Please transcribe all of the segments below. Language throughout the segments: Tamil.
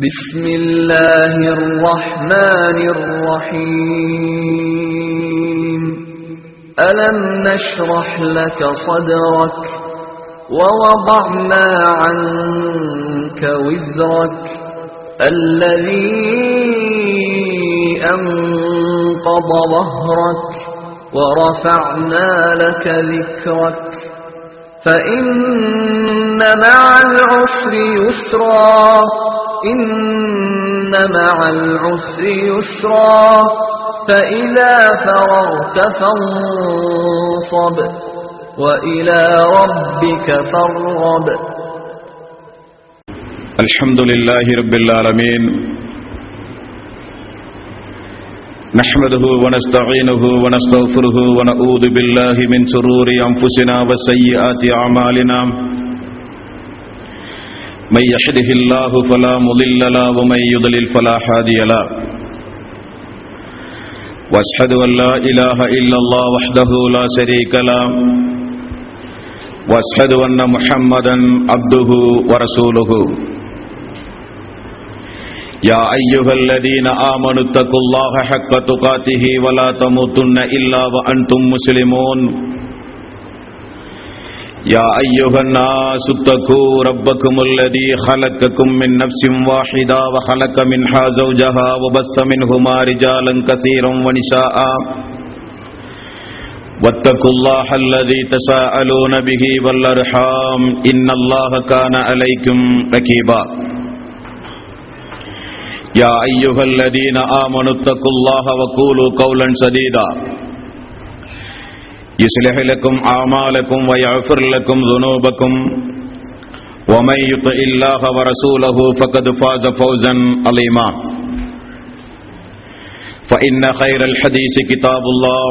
بسم الله الرحمن الرحيم ألم نشرح لك صدرك ووضعنا عنك وزرك الذي أنقض ظهرك ورفعنا لك ذكرك فإن مع العسر يسرا إن مع العسر يسرا فإذا فرغت فانصب وإلى ربك فارغب. الحمد لله رب العالمين نحمده ونستعينه ونستغفره ونعوذ بالله من شرور أنفسنا وسيئات أعمالنا من يهده الله فلا مضل له ومن يضلل فلا هادي له واشهد ان لا اله الا الله وحده لا شريك له واشهد ان محمدا عبده ورسوله يا ايها الذين امنوا اتقوا الله حق تقاته ولا تموتن الا وانتم مسلمون يا أيها الناس اتقوا ربكم الذي خلقكم من نفس واحدة وخلق منها زوجها وبث منهما رجالا كثيرا ونساء واتقوا الله الذي تساءلون به والأرحام إن الله كان عليكم رقيبا يا أيها الذين آمنوا اتقوا الله وقولوا قولا سديدا يصلح لكم أعمالكم ويغفر لكم ذنوبكم ومن يطع الله ورسوله فقد فاز فوزا عظيما فإن خير الحديث كتاب الله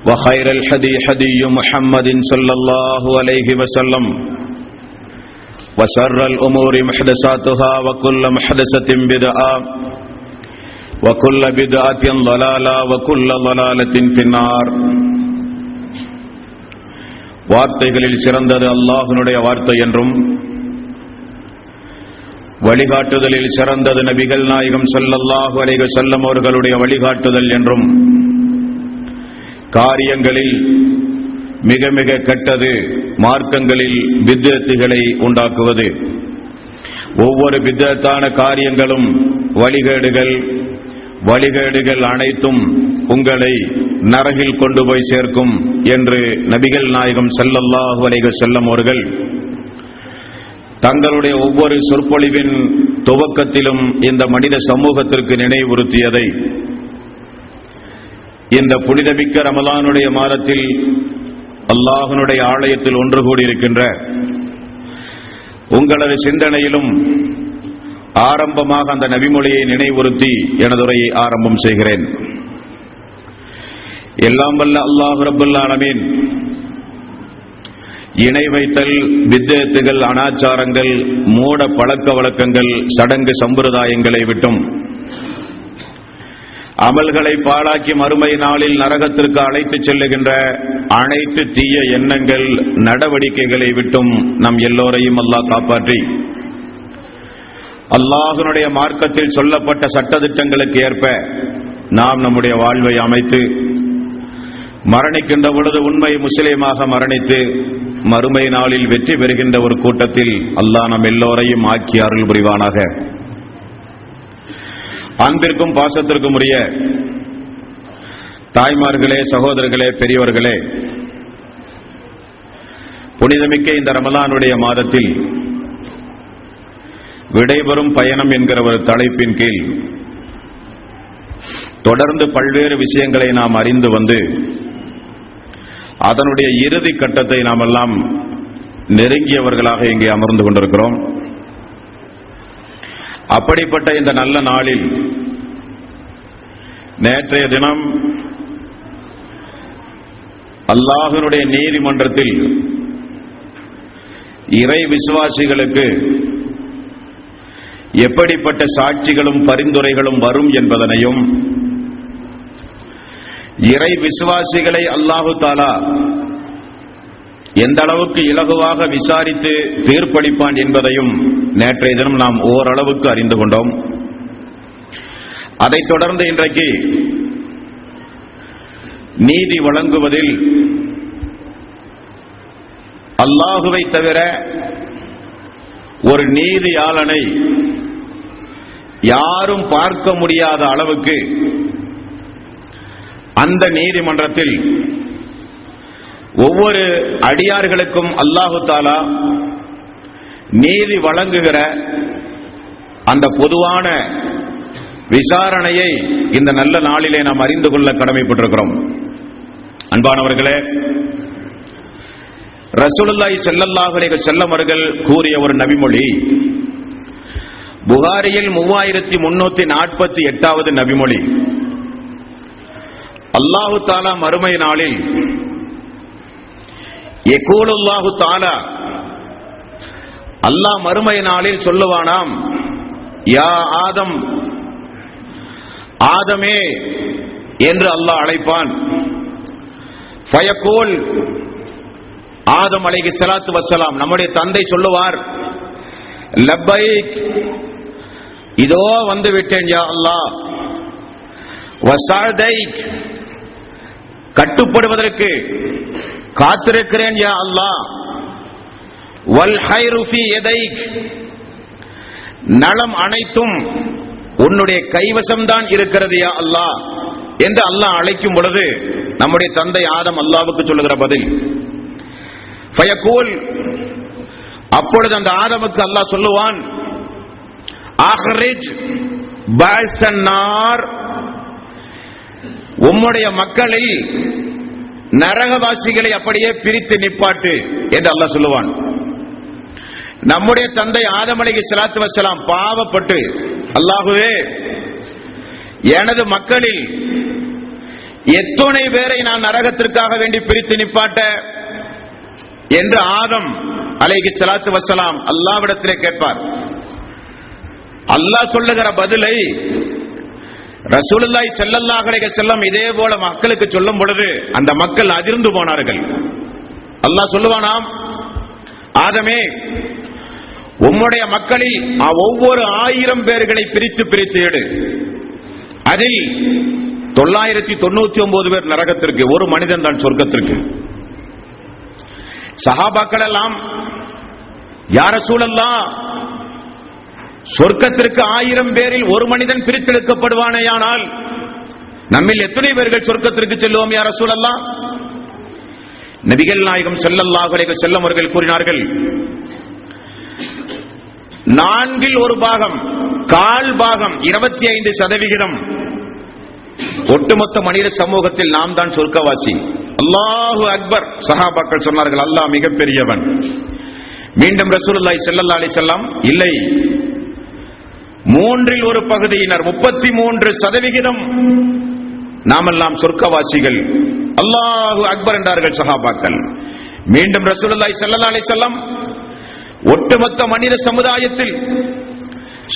وخير الهدي هدي محمد صلى الله عليه وسلم وشر الأمور محدثاتها وكل محدثة بدعة وكل بدعة ضلالة وكل ضلالة في النار. வார்த்தைகளில் சிறந்தது அல்லாஹ்வுடைய வார்த்தை என்றும் வழிகாட்டுதலில் சிறந்தது நபிகள் நாயகம் ஸல்லல்லாஹு அலைஹி வஸல்லம் அவர்களுடைய வழிகாட்டுதல் என்றும் காரியங்களில் மிக மிக கெட்டது மார்க்கங்களில் பித்அத்துகளை உண்டாக்குவது. ஒவ்வொரு பித்அத்தான காரியங்களும் வழிகேடுகள் அனைத்தும் உங்களை நரகில் கொண்டு போய் சேர்க்கும் என்று நபிகள் நாயகம் ஸல்லல்லாஹு அலைஹி வஸல்லம் அவர்கள் தங்களுடைய ஒவ்வொரு சொற்பொழிவின் துவக்கத்திலும் இந்த மனித சமூகத்திற்கு நினைவுறுத்தியதை இந்த புனிதமிக்க ரமலானுடைய மாதத்தில் அல்லாஹ்வுடைய ஆலயத்தில் ஒன்று கூடியிருக்கின்ற உங்களது சிந்தனையிலும் ஆரம்பமாக அந்த நபிமொழியை நினைவுறுத்தி எனது உரையை ஆரம்பம் செய்கிறேன். எல்லாம் வல்ல அல்லாஹ் ரப்பல் ஆலமீன் இணை வைத்தல், பித்அத்துகள், அனாச்சாரங்கள், மூட பழக்க வழக்கங்கள், சடங்கு சம்பிரதாயங்களை விட்டும் அமல்களை பாழாக்கி மறுமை நாளில் நரகத்திற்கு அழைத்துச் செல்லுகின்ற அனைத்து தீய எண்ணங்கள், நடவடிக்கைகளை விட்டும் நம் எல்லோரையும் அல்லாஹ் காப்பாற்றி அல்லாஹ்வுடைய மார்க்கத்தில் சொல்லப்பட்ட சட்டதிட்டங்களுக்கு ஏற்ப நாம் நம்முடைய வாழ்வை அமைத்து மரணிக்கின்ற பொழுது உண்மை முஸ்லிமாக மரணித்து மறுமை நாளில் வெற்றி பெறுகின்ற ஒரு கூட்டத்தில் அல்லாஹ் நம் எல்லோரையும் ஆக்கி அருள் புரிவானாக. அன்பிற்கும் பாசத்திற்கும் உரிய தாய்மார்களே, சகோதரர்களே, பெரியவர்களே, புனிதமிக்க இந்த ரமலானுடைய மாதத்தில் விடைபெறும் பயணம் என்கிற ஒரு தலைப்பின் கீழ் தொடர்ந்து பல்வேறு விஷயங்களை நாம் அறிந்து வந்து அதனுடைய இறுதி கட்டத்தை நாம் எல்லாம் நெருங்கியவர்களாக இங்கே அமர்ந்து கொண்டிருக்கிறோம். அப்படிப்பட்ட இந்த நல்ல நாளில் நேற்றைய தினம் அல்லாஹ்வுடைய நீதிமன்றத்தில் இறை விசுவாசிகளுக்கு எப்படிப்பட்ட சாட்சிகளும் பரிந்துரைகளும் வரும் என்பதனையும், இறை விசுவாசிகளை அல்லாஹு தஆலா எந்த அளவுக்கு இலகுவாக விசாரித்து தீர்ப்பளிப்பான் என்பதையும் நேற்றைய தினம் நாம் ஓரளவுக்கு அறிந்து கொண்டோம். அதைத் தொடர்ந்து இன்றைக்கு நீதி வழங்குவதில் அல்லாஹுவை தவிர ஒரு நீதியாளனை யாரும் பார்க்க முடியாத அளவுக்கு அந்த நீதிமன்றத்தில் ஒவ்வொரு அடியார்களுக்கும் அல்லாஹு தஆலா நீதி வழங்குகிற அந்த பொதுவான விசாரணையை இந்த நல்ல நாளிலே நாம் அறிந்து கொள்ள கடமைப்பட்டிருக்கிறோம். அன்பானவர்களே, ரசூலுல்லாஹி ஸல்லல்லாஹு அலைஹி வஸல்லம் அவர்கள் கூறிய ஒரு நபிமொழி, புகாரியில் 3348வது நபிமொழி. அல்லாஹு தஆலா மறுமை நாளில் யகூலுல்லாஹு தஆலா, அல்லாஹ் மறுமை நாளில் சொல்லுவானாம், யா ஆதம், ஆதமே என்று அல்லாஹ் அழைப்பான். ஃபயகூல், ஆதம் அலைஹிஸ்ஸலாத்து வஸ்ஸலாம் நம்முடைய தந்தை சொல்லுவார், லப்பைக், இதோ வந்து விட்டேன் யா அல்லாஹ், வஸஅதைக், கட்டுப்படுவதற்கு காத்திருக்கிறேன் யா அல்லாஹ், வல் ஹைரு ஃபீ யதைக், நலம் அனைத்தும் உன்னுடைய கைவசம்தான் இருக்கிறது யா அல்லாஹ் என்று அல்லாஹ் அழைக்கும் பொழுது நம்முடைய தந்தை ஆதம் அல்லாஹ்வுக்கு சொல்லுகிற பதில், ஃபயகூல், அப்பொழுது அந்த ஆதமுக்கு அல்லாஹ் சொல்லுவான், அஹ்ரிஜ் பஅஸன் நார், உம்முடைய மக்களில் நரகவாசிகளை அப்படியே பிரித்து நிப்பாட்டு என்று அல்லாஹ் சொல்லுவான். நம்முடைய தந்தை ஆதம் அலைஹிஸ்ஸலாத்து வஸ்ஸலாம் பாவப்பட்டு, அல்லாஹுவே எனது மக்களில் எத்தனை பேரை நான் நரகத்திற்காக வேண்டி பிரித்து நிப்பாட்ட என்று ஆதம் அலைஹிஸ்ஸலாத்து வஸ்ஸலாம் அல்லாஹ்விடத்திலே கேட்பார். அல்லாஹ் சொல்லுகிற பதிலை ரசூலுல்லாஹி ஸல்லல்லாஹு அலைஹி வஸல்லம் இதே போல மக்களுக்கு சொல்லும் பொழுது அந்த மக்கள் அதிர்ந்து போனார்கள். அல்லாஹ் சொல்லுவானாம், ஆதமே, உம்முடைய மக்களில் ஒவ்வொரு 1000 பேர்களை பிரித்து பிரித்து எடு, அதில் 999 பேர் நரகத்திற்கு, ஒரு மனிதன் தான் சொர்க்கத்திற்கு. சஹாபாக்கள் எல்லாம், யா ரசூலல்லாஹ், சொர்க்கத்திற்கு 1000 பேரில் ஒரு மனிதன் பிரித்தெடுக்கப்படுவானேயானால் நம்மில் எத்தனை பேர்கள் சொர்க்கத்திற்கு செல்வோம் யா ரசூலல்லாஹ்? நபிகள் நாயகம் ஸல்லல்லாஹு அலைஹி வஸல்லம் அவர்கள் கூறினார்கள், 1/4 கால் பாகம் 25% ஒட்டுமொத்த மனித சமூகத்தில் நாம் தான் சொர்க்கவாசி. அல்லாஹு அக்பர். சஹாபாக்கள் சொன்னார்கள், அல்லாஹ் மிகப்பெரியவன். மீண்டும் ரசூலுல்லாஹி ஸல்லல்லாஹு அலைஹி வஸல்லம், இல்லை, 1/3 பகுதியினர் 33% நாமெல்லாம் சொர்க்கவாசிகள். அல்லாஹு அக்பர் என்றார்கள் சஹாபாக்கள். மீண்டும் ரசூலுல்லாஹி ஸல்லல்லாஹு அலைஹி வஸல்லம், ஒட்டுமொத்த மனித சமுதாயத்தில்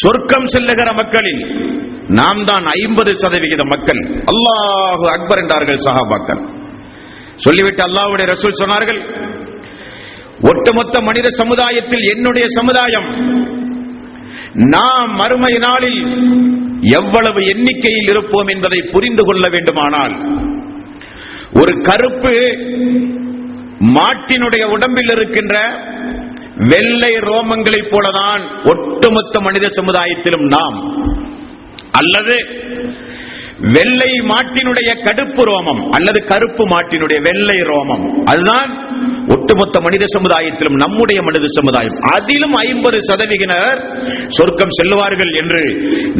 சொர்க்கம் செல்லுகிற மக்களில் நாம் தான் 50% மக்கள். அல்லாஹு அக்பர் என்றார்கள் சஹாபாக்கள். சொல்லிவிட்டு அல்லாஹ்வுடைய ரசூல் சொன்னார்கள், ஒட்டுமொத்த மனித சமுதாயத்தில் என்னுடைய சமுதாயம் நாம் மறுமை நாளில் எவ்வளவு எண்ணிக்கையில் இருப்போம் என்பதை புரிந்து கொள்ள வேண்டுமானால், ஒரு கருப்பு மாட்டினுடைய உடம்பில் இருக்கின்ற வெள்ளை ரோமங்களைப் போலதான் ஒட்டுமொத்த மனித சமுதாயத்திலும் நாம், அல்லது வெள்ளை மாட்டினுடைய கடுப்பு ரோமம் அல்லது கருப்பு மாட்டினுடைய வெள்ளை ரோமம், அதுதான் ஒட்டுமொத்த மனித சமுதாயத்திலும் நம்முடைய மனித சமுதாயம். அதிலும் 50% சொர்க்கம் செல்லுவார்கள் என்று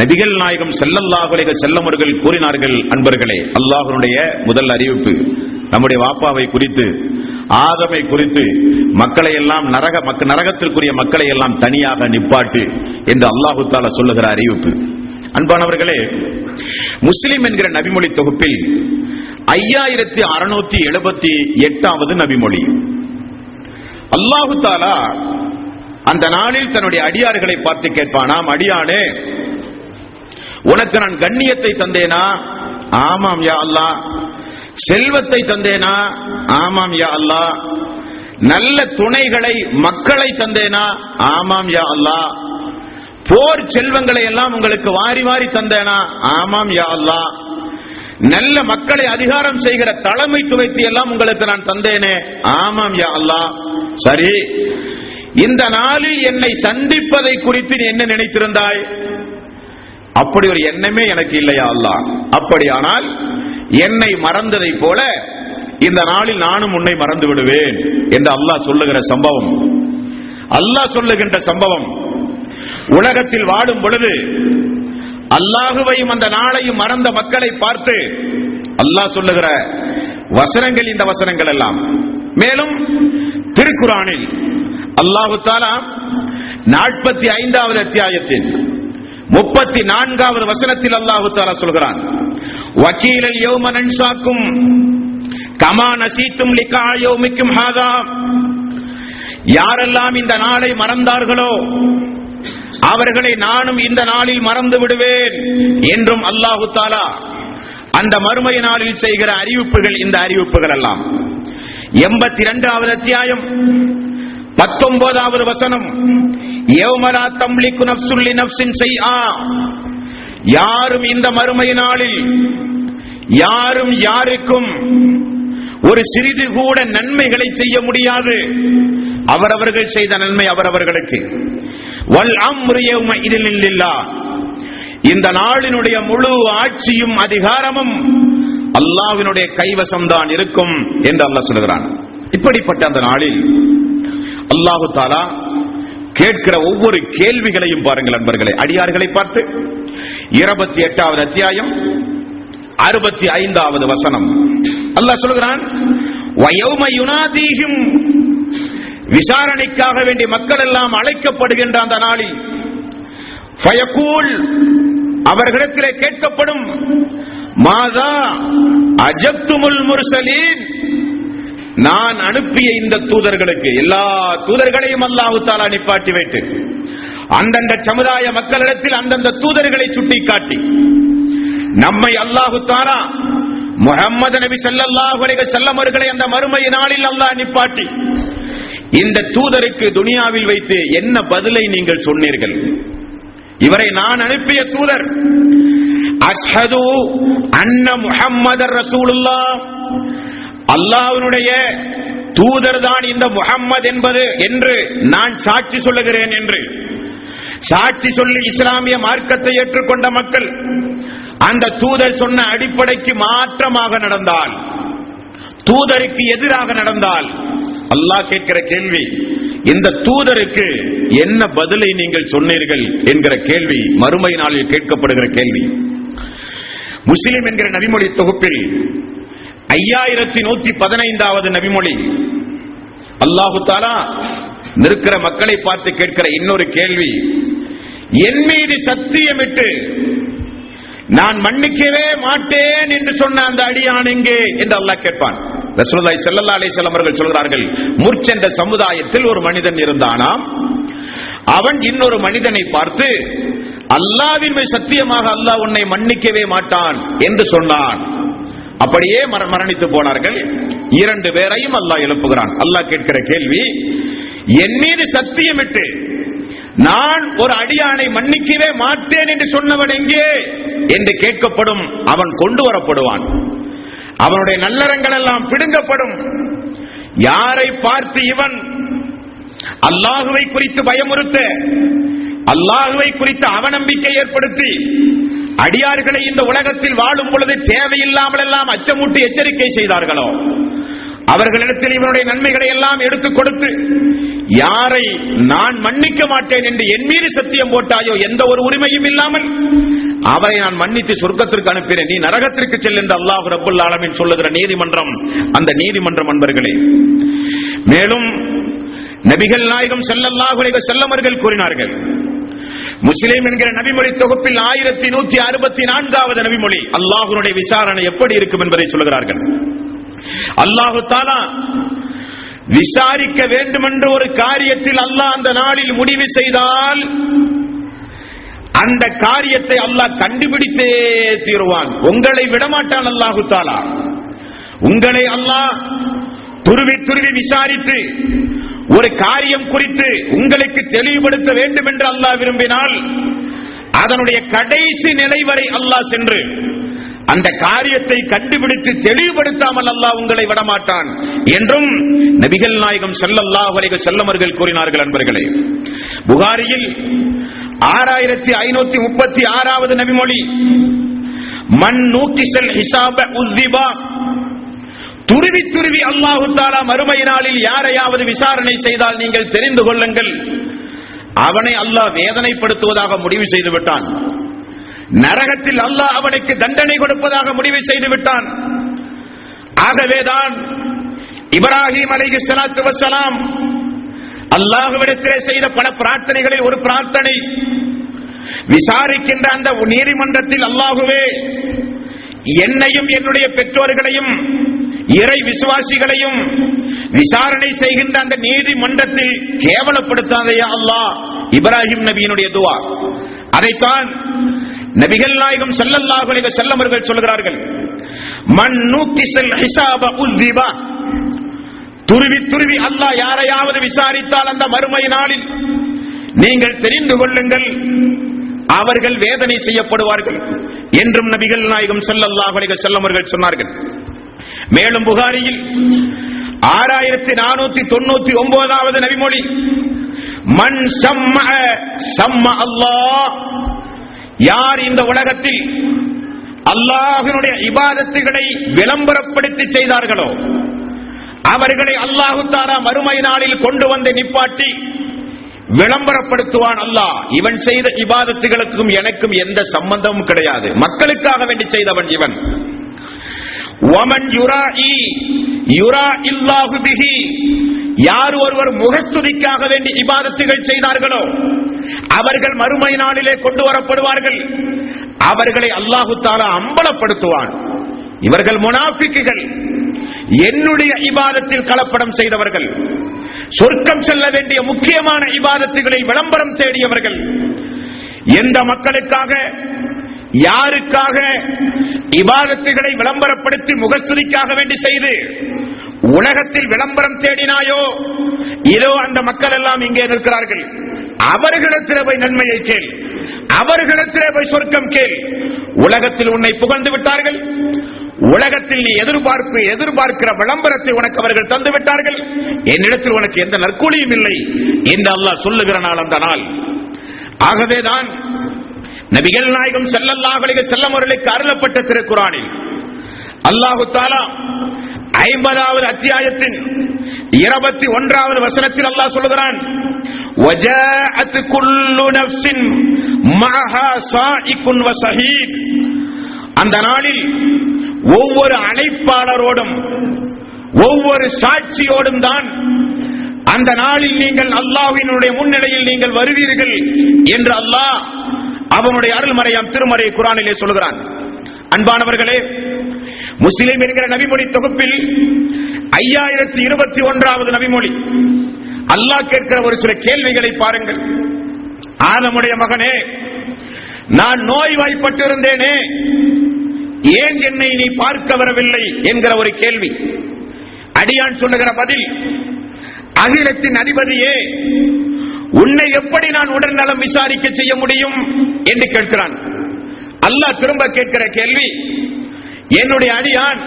நபிகள் நாயகம் ஸல்லல்லாஹு அலைஹி வஸல்லம் அவர்கள் கூறினார்கள். அன்பர்களே, அல்லாஹ்வுடைய முதல் அறிவிப்பு நம்முடைய வாப்பாவை குறித்து, ஆதமை குறித்து, மக்களை எல்லாம் நரகத்திற்குரிய மக்களை எல்லாம் தனியாக நிப்பாட்டு என்று அல்லாஹு தஆலா சொல்லுகிற அறிவிப்பு. அன்பானவர்களே, முஸ்லிம் என்கிற நபிமொழி தொகுப்பில் 5678வது நபிமொழி. அல்லாஹு தஆலா அந்த நாளில் தன்னுடைய அடியார்களை பார்த்து கேட்பானாம், அடியானே, உனக்கு நான் கண்ணியத்தை தந்தேனா? ஆமாம் யா அல்லாஹ். செல்வத்தை தந்தேனா? ஆமாம் யா அல்லாஹ். நல்ல துணைகளை மக்களை தந்தேனா? ஆமாம் யா அல்லாஹ். போர் செல்வங்களை எல்லாம் உங்களுக்கு வாரி வாரி தந்தேனா? ஆமாம் யா அல்லாஹ். நல்ல மக்களை அதிகாரம் செய்கிற தலைமைத்துவத்தை எல்லாம் உங்களுக்கு நான் தந்தேனே? ஆமாம் யா அல்லாஹ். சரி, இந்த நாளில் என்னை சந்திப்பதை குறித்து நீ என்ன நினைத்திருந்தாய்? அப்படி ஒரு எண்ணமே எனக்கு இல்லையா அல்லாஹ். அப்படியானால் என்னை மறந்ததை போல இந்த நாளில் நானும் உன்னை மறந்து விடுவேன் என்று அல்லாஹ் சொல்லுகிற சம்பவம், அல்லாஹ் சொல்லுகின்ற சம்பவம். உலகத்தில் வாடும் பொழுது அல்லாஹுவையும் அந்த நாளையும் மறந்த மக்களை பார்த்து அல்லாஹ் சொல்லுகிற வசனங்கள் இந்த வசனங்கள் எல்லாம். மேலும் திருக்குர்ஆனில் அல்லாஹ் தஆலா 45வது அத்தியாயத்தின் 34வது வசனத்தில் அல்லாஹ் தஆலா சொல்கிறான், வகீலல் யௌம நன்சாக்கும் கமா நசீத்தும் லிகா யௌமிக்கும் ஹாதா. யாரெல்லாம் இந்த நாளை மறந்தார்களோ அவர்களை நானும் இந்த நாளில் மறந்து விடுவேன் என்றும் அல்லாஹ் தஆலா அந்த மறுமை நாளில் செய்கிற அறிவிப்புகள், இந்த அறிவிப்புகள் எல்லாம். 82வது அத்தியாயம் 19வது வசனம், யௌமலா தம்லிகு நஃப்சுல் லினஃப்ஸின் ஷைஆ. யாரும் இந்த மறுமை நாளில் யாரும் யாருக்கும் ஒரு சிறிது கூட நன்மைகளை செய்ய முடியாது. அவரவர்கள் செய்த நன்மை அவரவர்களுக்கு. வல் அம்ரு யௌமஇதின் லில்லாஹ். இந்த நாளினுடைய முழு ஆட்சியும் அதிகாரமும் அல்லாஹ்வினுடைய கைவசம்தான் இருக்கும் என்று அல்லாஹ் சொல்கிறான். இப்படிப்பட்ட அந்த நாளில் அல்லாஹ் தஆலா கேட்கிற ஒவ்வொரு கேள்விகளையும் பாருங்கள் நண்பர்களே. அடியார்களை பார்த்து 28வது அத்தியாயம் 65வது வசனம் அல்லாஹ் சொல்கிறான், வயௌம யுனாதீஹிம். விசாரணைக்காக வேண்டிய மக்கள் எல்லாம் அழைக்கப்படுகின்ற அந்த நாளில் ஃபயகூல், அவர்களிடத்திலே கேட்கப்படும், மாதா அஜப்துமுல் முர்சலீன். நான் அனுப்பிய இந்த தூதர்களுக்கு, எல்லா தூதர்களையும் அல்லாஹ் தஆலா நிப்பாட்டி வைத்து அந்தந்த சமுதாய மக்களிடத்தில் அந்தந்த தூதர்களை சுட்டிக்காட்டி நம்மை அல்லாஹ் தஆலா முஹம்மது நபி ஸல்லல்லாஹு அலைஹி வஸல்லம் அவர்களை அந்த மறுமை நாளில் அல்லாஹ் நிப்பாட்டி இந்த தூதருக்கு துனியாவில் வைத்து என்ன பதிலை நீங்கள் சொன்னீர்கள்? இவரை நான் அனுப்பிய தூதர், அஷ்ஹது அன்ன முஹம்மதர் ரசூலுல்லாஹ், அல்லாஹ்வுடைய தூதர் தான் இந்த முஹம்மது என்பது என்று நான் சாட்சி சொல்லுகிறேன் என்று சாட்சி சொல்லி இஸ்லாமிய மார்க்கத்தை ஏற்றுக்கொண்ட மக்கள் அந்த தூதர் சொன்ன அடிப்படைக்கு மாற்றமாக நடந்தால், தூதருக்கு எதிராக நடந்தால், அல்லாஹ் கேட்கிற கேள்வி, இந்த தூதருக்கு என்ன பதிலை நீங்கள் சொன்னீர்கள் என்கிற கேள்வி மறுமை நாளில் கேட்கப்படுகிற கேள்வி. முஸ்லிம் என்கிற நபிமொழி தொகுப்பில் 5115வது நபிமொழி அல்லாஹ் தஆலா நிற்கிற மக்களை பார்த்து கேட்கிற இன்னொரு கேள்வி, என் மீது சத்தியமிட்டு நான் மன்னிக்கவே மாட்டேன் என்று சொன்ன அந்த அடியான் எங்கே என்று அல்லாஹ் கேட்பான். ரசூலுல்லாஹி ஸல்லல்லாஹு அலைஹி வஸல்லம் அவர்கள் சொல்கிறார்கள், முற்சென்ற சமுதாயத்தில் ஒரு மனிதன் இருந்தானாம். அவன் இன்னொரு மனிதனை பார்த்து, அல்லாஹ்வின் மீது சத்தியமாக அல்லாஹ் உன்னை மன்னிக்கவே மாட்டான் என்று சொன்னான். அப்படியே மரணித்து போனார்கள். 2 பேரையும் அல்லாஹ் எழுப்புகிறான். அல்லாஹ் கேட்கிற கேள்வி, என் மீது சத்தியமிட்டு நான் ஒரு அடியானை மன்னிக்கவே மாட்டேன் என்று சொன்னவன் எங்கே என்று கேட்கப்படும். அவன் கொண்டு வரப்படுவான். அவனுடைய நல்லறங்கள் எல்லாம் பிடுங்கப்படும். யாரை பார்த்து இவன் அல்லாஹுவை குறித்து பயமுறுத்த, அல்லாஹுவை குறித்து அவநம்பிக்கை ஏற்படுத்தி அடியார்களை இந்த உலகத்தில் வாழும் பொழுது தேவையில்லாமல் எல்லாம் அச்சமூட்டி எச்சரிக்கை செய்தார்களோ, அவர்களிடத்தில் இவனுடைய நன்மைகளை எல்லாம் எடுத்துக் கொடுத்து, யாரை நான் மன்னிக்க மாட்டேன் என்று என் மீது சத்தியம் போட்டாயோ, எந்த ஒரு உரிமையும் இல்லாமல் அவரை நான் மன்னித்து சொர்க்கத்திற்கு அனுப்பினேன், நீ நரகத்திற்கு செல் என்று அல்லாஹ் ரப்புல் ஆலமீன் சொல்லுகிற நீதிமன்றம் அந்த நீதிமன்றம் அன்பர்களே. மேலும் நபிகள் நாயகம் ஸல்லல்லாஹு அலைஹி வஸல்லம் அவர்கள் கூறினார்கள், முஸ்லிம் என்கிற நபிமொழி தொகுப்பில் 1164வது நபிமொழி, அல்லாஹ்வுடைய விசாரணை எப்படி இருக்கும் என்பதை சொல்கிறார்கள். அல்லாஹ் தஆலா விசாரிக்க வேண்டும் என்ற ஒரு காரியத்தில் அல்லாஹ் அந்த நாளில் முடிவு செய்தால் அந்த காரியத்தை அல்லாஹ் கண்டுபிடித்தே தீருவான். உங்களை விடமாட்டான் அல்லாஹ் தஆலா. உங்களை அல்லாஹ் துருவி துருவி விசாரித்து ஒரு காரியம் குறித்து உங்களுக்கு தெளிவுபடுத்த வேண்டும் என்று அல்லாஹ் விரும்பினால் அதனுடைய கடைசி நிலை வரை அல்லாஹ் சென்று அந்த காரியத்தை கண்டுபிடித்து தெளிவுபடுத்தாமல் அல்லாஹ் உங்களை விடமாட்டான் என்றும் நபிகள் நாயகம் ஸல்லல்லாஹு அலைஹி வஸல்லம் அவர்கள் கூறினார்கள். அன்பர்களே, புகாரியில் 6536வது நபிமொழி, மன் நூகிஸல் ஹிசாப உஸ்திபா, துருவி துருவி அல்லாஹ் தஆலா மறுமை நாளில் யாரையாவது விசாரணை செய்தால் நீங்கள் தெரிந்து கொள்ளுங்கள், அவனை அல்லாஹ் வேதனைப்படுத்துவதாக முடிவு செய்து விட்டான். நரகத்தில் அல்லாஹ் அவனுக்கு தண்டனை கொடுப்பதாக முடிவு செய்து விட்டான். ஆகவேதான் இப்ராஹிம் அலைஹிஸ்ஸலாத்து வஸ்ஸலாம் அல்லாஹ்விடத்திலே செய்த பல பிரார்த்தனைகளில் ஒரு பிரார்த்தனை, விசாரிக்கின்ற அந்த நீதிமன்றத்தில் அல்லாஹ்வே என்னையும் என்னுடைய பெற்றோர்களையும் இறை விசுவாசிகளையும் விசாரணை செய்கின்ற அந்த நீதிமன்றத்தில் கேவலப்படுத்தாதே அல்லாஹ். இப்ராஹிம் நபியினுடைய துஆ. அதைத்தான் நபிகள் நாயகம் ஸல்லல்லாஹு அலைஹி வஸல்லம் அவர்கள் சொல்கிறார்கள், மன் நூகிஸல் ஹிசாப உஸ்திபா, துருவி துருவி அல்லாஹ் யாரையாவது விசாரித்தால் அந்த மறுமை நாளில் நீங்கள் தெரிந்து கொள்ளுங்கள், அவர்கள் வேதனை செய்யப்படுவார்கள் என்றும் நபிகள் நாயகம் ஸல்லல்லாஹு அலைஹி வஸல்லம் அவர்கள் சொன்னார்கள். மேலும் புகாரியில் 6499வது நபிமொழி, மன் சம்மஅ சம்மஅ அல்லாஹ், யார் இந்த உலகத்தில் அல்லாஹ்வினுடைய இபாதத்துகளை விளம்பரப்படுத்தி செய்தார்களோ அவர்களை அல்லாஹ் தஆலா மறுமை நாளில் கொண்டு வந்து நிப்பாட்டி விளம்பரப்படுத்துவான். அல்லாஹ், இவன் செய்த இபாதத்துகளுக்கும் எனக்கும் எந்த சம்பந்தமும் கிடையாது, மக்களுக்காக வேண்டி செய்தவன் இவன். வமன் யுராஇ யுராஇல்லாஹு பிஹி, யார் ஒருவர் முகஸ்துதிக்காக வேண்டி இபாதத்துகள் செய்தார்களோ அவர்கள் மறுமை நாளிலே கொண்டு வரப்படுவார்கள், அவர்களை அல்லாஹ் தஆலா அம்பலப்படுத்துவான். இவர்கள் முனாஃபிக்குகள், என்னுடைய இபாதத்தில் கலப்படம் செய்தவர்கள், சொர்க்கம் செல்ல வேண்டிய முக்கியமான இபாதத்துகளை விளம்பரம் தேடியவர்கள். எந்த மக்களுக்காக யாருக்காக இபாதத்துகளை விளம்பரப்படுத்தி முகஸ்துதிக்காக வேண்டி செய்து உலகத்தில் விளம்பரம் தேடினாயோ, இதோ அந்த மக்கள் எல்லாம் இங்கே நிற்கிறார்கள், அவர்களிடத்திலே போய் நன்மையை கேள், அவர்களிடத்திலே போய் சொர்க்கம் கேள். உலகத்தில் உன்னை புகழ்ந்து விட்டார்கள், உலகத்தில் நீ எதிர்பார்க்கிற விளம்பரத்தை உனக்கு அவர்கள் தந்து விட்டார்கள், என்னிடத்தில் உனக்கு எந்த நற்கூலியும் இல்லை என்று அல்லாஹ் சொல்லுகிற நாள் அந்த நாள். ஆகவேதான் நபிகள் நாயகம் ஸல்லல்லாஹு அலைஹி வஸல்லம் அவர்களுக்கு அருளப்பட்ட திருக்குர்ஆனில் அல்லாஹ் தஆலா 50வது அத்தியாயத்தின் 21வது வசனத்தில் அல்லாஹ் சொல்கிறான், வஜாஅத் குல்லு நஃப்ஸின் மஅஹா ஸாயிகுன் வ ஸஹீத், அந்த நாளில் ஒவ்வொரு அழைப்பாளரோடும் ஒவ்வொரு சாட்சியோடும் தான் அந்த நாளில் நீங்கள் அல்லாஹ்வினுடைய முன்னிலையில் நீங்கள் வருவீர்கள் என்று அல்லாஹ் அவனுடைய அருள்மறையாம் திருமறை குர்ஆனிலே சொல்கிறான். அன்பானவர்களே, முஸ்லிம் என்கிற நபிமொழி தொகுப்பில் 5021வது நபிமொழி அல்லாஹ் கேட்கிற ஒரு சில கேள்விகளை பாருங்கள். ஆதமுடைய மகனே, நான் நோய்வாய்ப்பட்டிருந்தேனே, ஏன் என்னை நீ பார்க்க வரவில்லை என்கிற ஒரு கேள்வி. அடியான் சொல்லுகிற பதில், அகிலத்தின் அதிபதியே, உன்னை எப்படி நான் உடல் நலம் விசாரிக்க செய்ய முடியும் என்று கேட்கிறான். அல்லாஹ் திரும்ப கேட்கிற கேள்வி, என்னுடைய அடியான்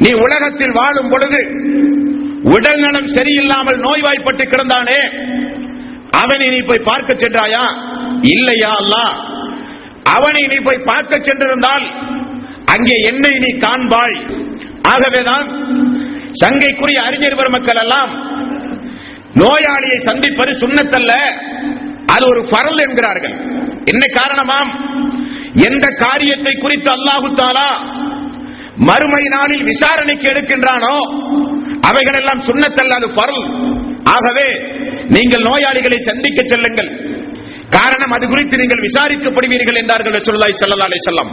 நீ உலகத்தில் வாழும் பொழுது உடல் நலம் சரியில்லாமல் நோய்வாய்ப்பட்டு கிடந்தானே, அவனை நீ போய் பார்க்க சென்றாயா? இல்லையா அல்லாஹ், அவனை நீ போய் பார்க்க சென்றிருந்தால் அங்கே என்னை நீ காண்பாய். ஆகவேதான் சங்கைக்குரிய அறிஞர் பெருமக்கள் எல்லாம் நோயாளியை சந்திப்பது சுன்னத்தல்ல, அது ஒரு ஃபர்ல் என்கிறார்கள். என்ன காரணமாம்? எந்த காரியத்தை குறித்து அல்லாஹ் தஆலா மறுமை நாளில் விசாரணைக்கு எடுக்கின்றானோ அவைகள் எல்லாம் சுன்னத்தல்ல, அது ஃபர்ல். ஆகவே நீங்கள் நோயாளிகளை சந்திக்க செல்லுங்கள், காரணம் அது குறித்து நீங்கள் விசாரிக்கப்படுவீர்கள் என்றார்கள் ரசூலுல்லாஹி ஸல்லல்லாஹு அலைஹி வஸல்லம்.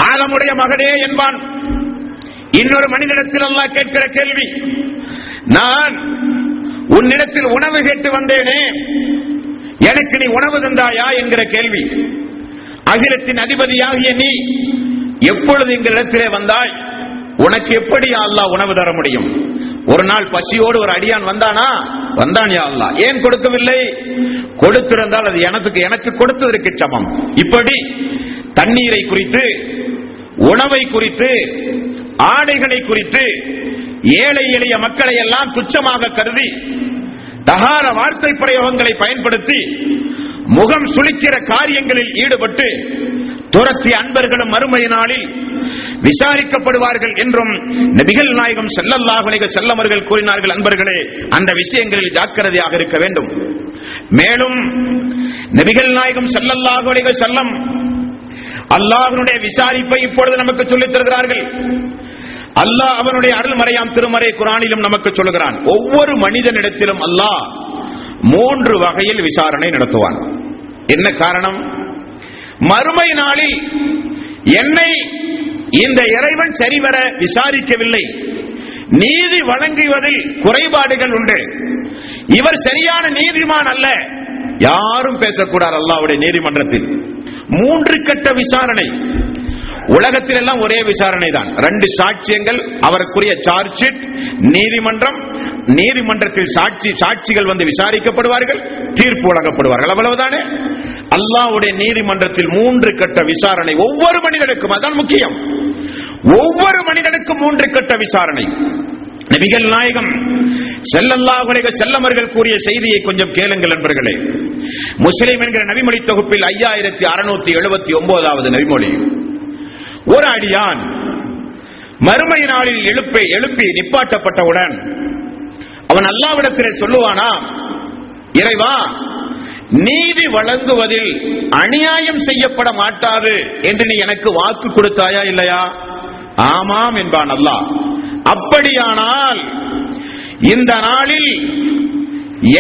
ஆதமுடைய மகனே என்பான். இன்னொரு மனிதனிடத்தில் அல்லாஹ் கேட்கிற கேள்வி, நான் உன்னிடத்தில் உணவு கேட்டு வந்தேனே, எனக்கு நீ உணவு தந்தாயா என்கிற கேள்வி. அகிலத்தின் அதிபதியாகிய நீ எப்பொழுது எங்களிடத்திலே வந்தாய்? உனக்கு எப்படி அல்லாஹ் உணவு தர முடியும்? ஒரு நாள் பசியோடு ஒரு அடியான் வந்தானா? வந்தான் யா அல்லாஹ். ஏன் கொடுக்கவில்லை? கொடுத்திருந்தால் அது எனக்கு கொடுத்ததற்கு சமம். இப்படி தண்ணீரை குறித்து, உணவை குறித்து, ஆடைகளை குறித்து ஏழை எளிய மக்களை எல்லாம் துச்சமாக கருதி தகார வார்த்தை பிரயோகங்களை பயன்படுத்தி முகம் சுளிக்கிற காரியங்களில் ஈடுபட்டு துரத்திய அன்பர்களும் மறுமை நாளில் விசாரிக்கப்படுவார்கள் என்றும் நபிகள் நாயகம் ஸல்லல்லாஹு அலைஹி வஸல்லம் அவர்கள் கூறினார்கள். அன்பர்களே, அந்த விஷயங்களில் ஜாக்கிரதையாக இருக்க வேண்டும். மேலும் நபிகள் நாயகம் ஸல்லல்லாஹு அலைஹி வஸல்லம் அல்லாஹ்வுடைய விசாரிப்பை இப்பொழுது நமக்கு சொல்லித் தருகிறார்கள். அல்லாஹ் அவனுடைய அருள்மறையாம் திருமறை குர்ஆனிலும் நமக்கு சொல்லுகிறான். ஒவ்வொரு மனிதனிடத்திலும் அல்லாஹ் 3 வகையில் விசாரணை நடத்துவான். என்ன காரணம்? மறுமை நாளில் என்னை இந்த இறைவன் சரிவர விசாரிக்கவில்லை, நீதி வழங்குவதில் குறைபாடுகள் உண்டு, இவர் சரியான நீதிமான் அல்ல, யாரும் பேசக்கூடாது அல்லாஹ்வுடைய நீதிமன்றத்தில். 3 கட்ட விசாரணை. உலகத்தில் எல்லாம் ஒரே விசாரணை தான். 2 சாட்சியங்கள், அவருக்குரிய சார்ஜ் ஷீட், நீதிமன்றம், நீதிமன்றத்தில் சாட்சிகள் வந்து விசாரிக்கப்படுவார்கள், தீர்ப்பு வழங்கப்படுவார்கள், அவ்வளவுதானே. அல்லாஹ்வுடைய நீதிமன்றத்தில் 3 கட்ட விசாரணை ஒவ்வொரு மனிதனுக்கும். அதான் முக்கியம். ஒவ்வொரு மனிதனுக்கும் 3 கட்ட விசாரணை. நபிகள் நாயகம் ஸல்லல்லாஹு அலைஹி வஸல்லம் அவர்கள் கூறிய செய்தியை கொஞ்சம் கேளுங்கள் நண்பர்களே. முஸ்லிம் என்கிற நபிமொழி தொகுப்பில் 5679வது நபிமொழி. ஒரு அடியான் மறுமை நாளில் எழுப்பி நிப்பாட்டப்பட்டவுடன் அவன் அல்லாஹ்விடத்திலே சொல்லுவானா, இறைவா, நீதி வழங்குவதில் அநியாயம் செய்யப்பட மாட்டாது என்று நீ எனக்கு வாக்கு கொடுத்தாயா இல்லையா? ஆமாம் என்பான் அல்லாஹ். அப்படியானால் இந்த நாளில்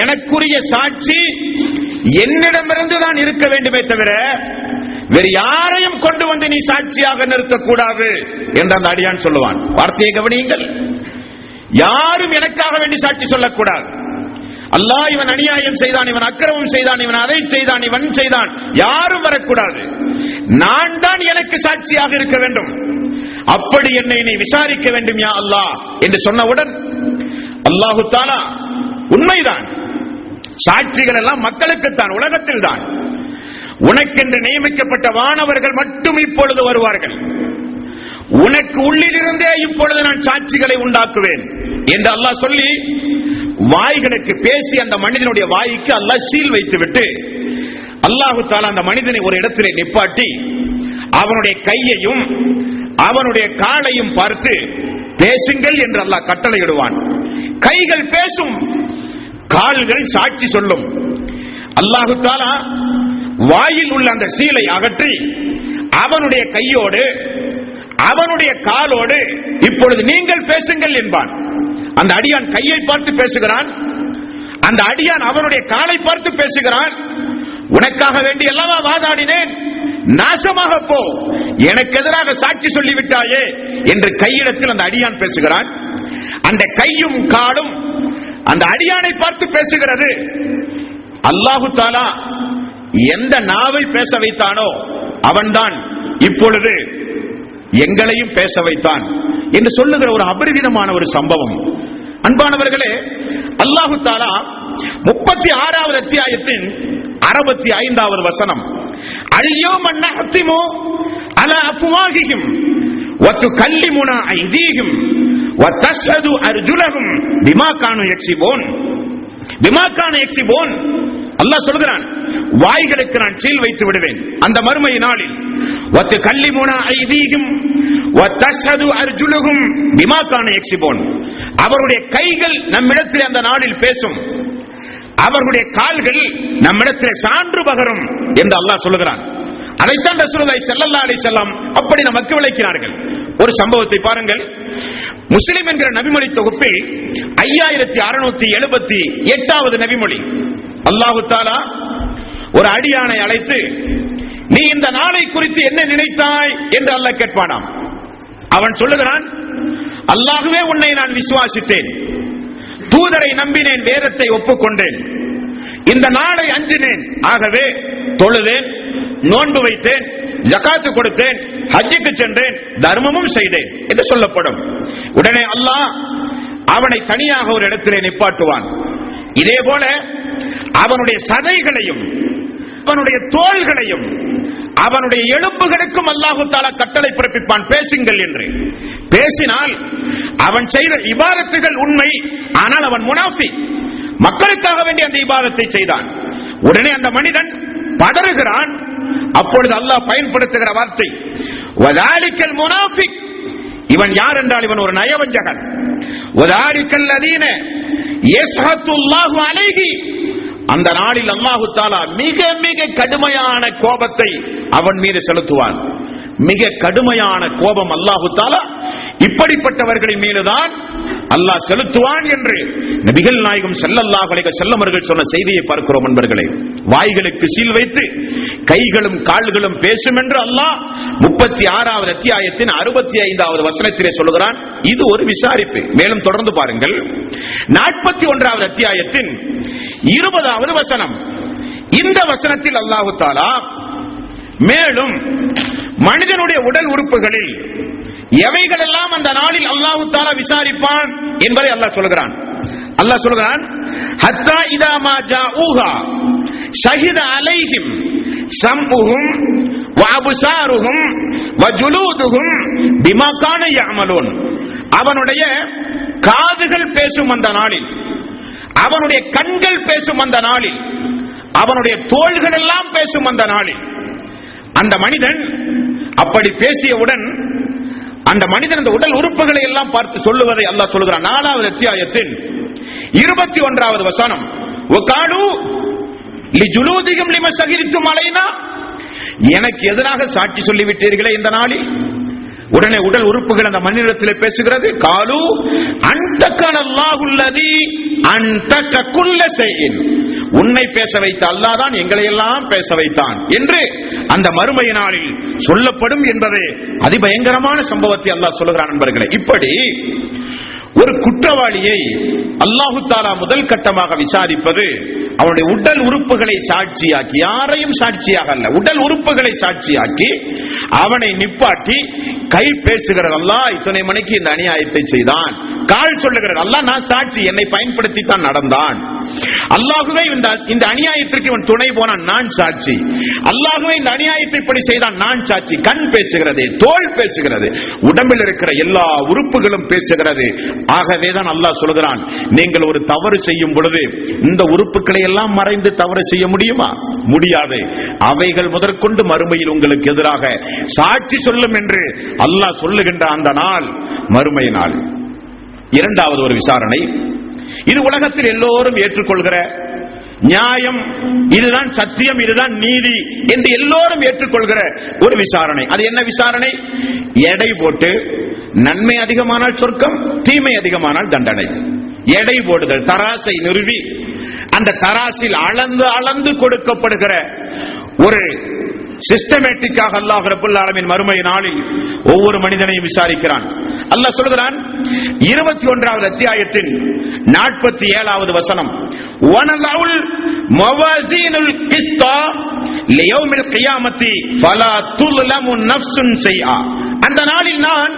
எனக்குரிய சாட்சி என்னிடமிருந்து தான் இருக்க வேண்டுமே தவிர வேறு யாரையும் கொண்டு வந்து நீ சாட்சியாக நிறுத்தக்கூடாது என்று அந்த அடியான் சொல்லுவான். வார்த்தையை கவனியுங்கள். யாரும் எனக்காக வேண்டி சாட்சி சொல்லக்கூடாது. அல்லாஹ் இவன் அநியாயம் செய்தான், இவன் அக்கிரமம் செய்தான், இவன் அதை செய்தான், இவன் செய்தான், யாரும் வரக்கூடாது. நான் தான் எனக்கு சாட்சியாக இருக்க வேண்டும். அப்படி என்னை நீ விசாரிக்க வேண்டும் யா அல்லாஹ் என்று சொன்னவுடன் அல்லாஹு தஆலா, உண்மைதான், சாட்சிகள் எல்லாம் மக்களுக்குத்தான், உலகத்தில் தான். உனக்கென்று நியமிக்கப்பட்ட வானவர்கள் மட்டும் இப்பொழுது வருவார்கள். உனக்கு உள்ளிலிருந்தே இப்பொழுது நான் சாட்சிகளை உண்டாக்குவேன் என்று அல்லாஹ் சொல்லி வாய்களுக்கு பேசி அந்த மனிதனுடைய வாய்க்கு அல்லாஹ் சீல் வைத்துவிட்டு அல்லாஹு தஆலா அந்த மனிதனை ஒரு இடத்திலே நிப்பாட்டி அவனுடைய கையையும் அவனுடைய காலையும் பார்த்து பேசுங்கள் என்று அல்லாஹ் கட்டளையிடுவான். கைகள் பேசும், கால்கள் சாட்சி சொல்லும். அல்லாஹு தஆலா வாயில் உள்ள அந்த சீலை அகற்றி அவனுடைய கையோடு அவனுடைய காலோடு இப்பொழுது நீங்கள் பேசுங்கள் என்பான். அந்த அடியான் கையை பார்த்து பேசுகிறான், அந்த அடியான் அவனுடைய காலை பார்த்து பேசுகிறான். உனக்காக வேண்டி அல்லவா வாதாடினேன், நாசமாக போ, எனக்கு எதிராக சாட்சி சொல்லிவிட்டாயே என்று கையிடத்தில் அந்த அடியான் பேசுகிறான். அந்த கையும் காலும் அந்த அடியானை பார்த்து பேசுகிறது. அல்லாஹு தஆலா எந்த நாவை பேச வைத்தானோ அவன்தான் இப்பொழுது எங்களையும் பேச வைத்தான் என்று சொல்லுகிற ஒரு அபரிவிதமான ஒரு சம்பவம். அன்பானவர்களே, அல்லாஹு தஆலா 36வது அத்தியாயத்தின் 65வது வசனம், அல்யௌம நஹ்திமு அலா அஃப்வாஹிஹிம் வ துகல்லிமுனா ஐதீஹிம் வ தஷ்ஹது அர்ஜுலஹும் பிமா கானூ யக்ஸிபூன். பிமா கானூ யக்ஸிபூன். அல்லாஹ் சொல்கிறான், வாய்களுக்கு நான் சீல் வைத்து விடுவேன் அந்த மறுமை நாளில். வ துகல்லிமுனா ஐதீஹிம் வ தஷ்ஹது அர்ஜுலஹும் பிமா கானூ யக்ஸிபூன். அவருடைய கைகள் நம்மிடத்தில் அந்த நாளில் பேசும், அவர்களுடைய கால்கள் நம்மிடத்தில் சான்று பகரும் என்று அல்லாஹ் சொல்லுகிறான். அதைத்தான் ரசூலுல்லாஹி ஸல்லல்லாஹு அலைஹி வஸல்லம் அப்படி நமக்கு விளக்கினார்கள். ஒரு சம்பவத்தை பாருங்கள். முஸ்லிம் என்கிற நபிமொழி தொகுப்பில் 5678வது நபிமொழி. அல்லாஹு தஆலா ஒரு அடியானை அழைத்து, நீ இந்த நாளை குறித்து என்ன நினைத்தாய் என்று அல்லாஹ் கேட்பானாம். அவன் சொல்லுகிறான், அல்லாஹ்வே உன்னை நான் விசுவாசித்தேன், தூதரை நம்பினேன், வேதத்தை ஒப்புக்கொண்டேன், இந்த நாளை அஞ்சினேன், ஆகவே தொழுதேன், நோன்பு வைத்தேன், ஜகாத்து கொடுத்தேன், ஹஜ்ஜுக்கு சென்றேன், தர்மமும் செய்தேன் என்று சொல்லப்படும். உடனே அல்லாஹ் அவனை தனியாக ஒரு இடத்திலே நிப்பாட்டுவான். இதே போல அவனுடைய சதைகளையும் அவனுடைய தோள்களையும் அவனுடைய எலும்புகளுக்கும் அல்லாஹு தஆலா கட்டளை பிறப்பிப்பான், பேசுங்கள் என்று. பேசினால் அவன் செய்த இபாதத்துகள் உண்மை, ஆனால் அவன் முனாஃபிக், மக்களுக்காக வேண்டிய அந்த இபாதத்தை செய்தான். உடனே அந்த மனிதன் பதறுகிறான். அப்பொழுது அல்லாஹ் பயன்படுத்துகிற வார்த்தை வதாலிக்கல் முனாஃபிக். இவன் யார் என்றால் இவன் ஒரு நயவஞ்சகன். வதாலிக்கல் லதீன யஸ்ஹத்துல்லாஹு அலைஹி. அந்த நாளில் அல்லாஹு தஆலா மிக மிக கடுமையான கோபத்தை அவன் மீது செலுத்துவான். மிக கடுமையான கோபம் அல்லாஹு தஆலா இப்படிப்பட்டவர்களின் மீதுதான் அல்லாஹ் செலுத்துவான் என்று நபிகள் நாயகம் ஸல்லல்லாஹு அலைஹி வஸல்லம் அவர்கள் சொன்ன செய்தியை பார்க்கிறோம். நண்பர்களே, வாய்களுக்கு சீல் வைத்து கைகளும் கால்களும் பேசும் என்று அல்லாஹ் 36வது அத்தியாயத்தின் 65வது வசனத்திலே சொல்லுகிறான். இது ஒரு விசாரிப்பு. மேலும் தொடர்ந்து பாருங்கள். 41வது அத்தியாயத்தின் 20வது வசனம். இந்த வசனத்தில் அல்லாஹு தஆலா மேலும் மனிதனுடைய உடல் உறுப்புகளில் எவைகளெல்லாம் அந்த நாளில் அல்லாஹு தஆலா விசாரிப்பான் என்பதை அல்லாஹ் சொல்கிறான். அல்லாஹ் சொல்கிறான், ஹத்தா இதா மா ஜாஊஹா ஷஹித அலைஹிம் சம்உஹும் வ அப்சாருஹும் வ ஜுலூதுஹும் பிமா கான யஅமலூன். அவனுடைய காதுகள் பேசும் அந்த நாளில், அவனுடைய கண்கள் பேசும் அந்த நாளில், அவனுடைய தோள்கள் எல்லாம் பேசும் அந்த நாளில், அந்த மனிதன் அப்படி பேசியவுடன் அந்த மனிதன் அந்த உடல் உறுப்புகளை எல்லாம் பார்த்து சொல்லுவதை அல்லாஹ் சொல்கிறான். 4வது அத்தியாயத்தின் 21வது வசனம். வகாலு லிஜுலூதிஹிம் லிம ஷஹிதும் அலைனா. எனக்கு எதிராக சாட்சி சொல்லிவிட்டீர்களே இந்த நாளில். உடனே உடல் உறுப்புகள் அந்த மனிதத்திலே பேசுகிறது. காலு அன்தகனல்லாஹு அல்லதி அன்தக குல்ல ஷைஇன். உன்னை பேச வைத்த அல்லாஹ் தான் எங்களை எல்லாம் பேச வைத்தான் என்று அந்த மறுமை நாளில் சொல்லப்படும் என்பது அதிபயங்கரமான சம்பவத்தை அல்லாஹ் சொல்லுகிறான். நண்பர்களே, இப்படி ஒரு குற்றவாளியை அல்லாஹு தஆலா முதல் கட்டமாக விசாரிப்பது அவனுடைய உடல் உறுப்புகளை சாட்சியாக்கி, யாரையும் சாட்சியாக அல்ல, உடல் உறுப்புகளை சாட்சியாக்கி அவனை நிப்பாட்டி கை பேசுகிறது, அல்லாஹ் இத்தனை மணிக்கு இந்த அநியாயத்தை செய்தான். கால் சொல்லுகிறது, அல்லாஹ் நான் சாட்சி, என்னை பயன்படுத்தி தான் நடந்தான். அல்லாஹ்வே இந்த அநியாயத்திற்கு இவன் துணை போனான், நான் சாட்சி. அல்லாஹ்வே இந்த அநியாயத்தை இப்படி செய்தான், நான் சாட்சி. கண் பேசுகிறது, தோல் பேசுகிறது, உடம்பில் இருக்கிற எல்லா உறுப்புகளும் பேசுகிறது. ஆகவேதான் அல்லாஹ் சொல்கிறான், நீங்கள் ஒரு தவறு செய்யும் பொழுது இந்த உறுப்புகளை எல்லாம் மறைந்து தவறு செய்ய முடியுமா? முடியாது. அவைகள் முதற்கொண்டு மறுமையில் உங்களுக்கு எதிராக சாட்சி சொல்லும் என்று அல்லாஹ் சொல்லுகின்ற அந்த நாள் மறுமை நாள். இரண்டாவது ஒரு விசாரணை. இது உலகத்தில் எல்லோரும் ஏற்றுக்கொள்கிற நியாயம், இதுதான் சத்தியம், இதுதான் நீதி என்று எல்லோரும் ஏற்றுக்கொள்கிற ஒரு விசாரணை. அது என்ன விசாரணை? எடை போட்டு நன்மை அதிகமானால் சொர்க்கம், தீமை அதிகமானால் தண்டனை. எடை போடுதல், தராசை நிறுவி அந்த தராசில் அளந்து அளந்து கொடுக்கப்படுகிற ஒரு சிஸ்டமேட்டிக்காக அல்லாஹ் ரப்பல் ஆலமீன் மறுமை நாளில் ஒவ்வொரு மனிதனையும் விசாரிக்கிறான். அல்லாஹ் சொல்கிறான் 21வது அத்தியாயத்தின் 47வது வசனம். வனலவுல் மவாசீனுல் கிஸ்தா லியௌமில் கியாமத்தி ஃபலா துல்லமு நஃப்சுன் ஷைஆ. அந்த நாளில் நான்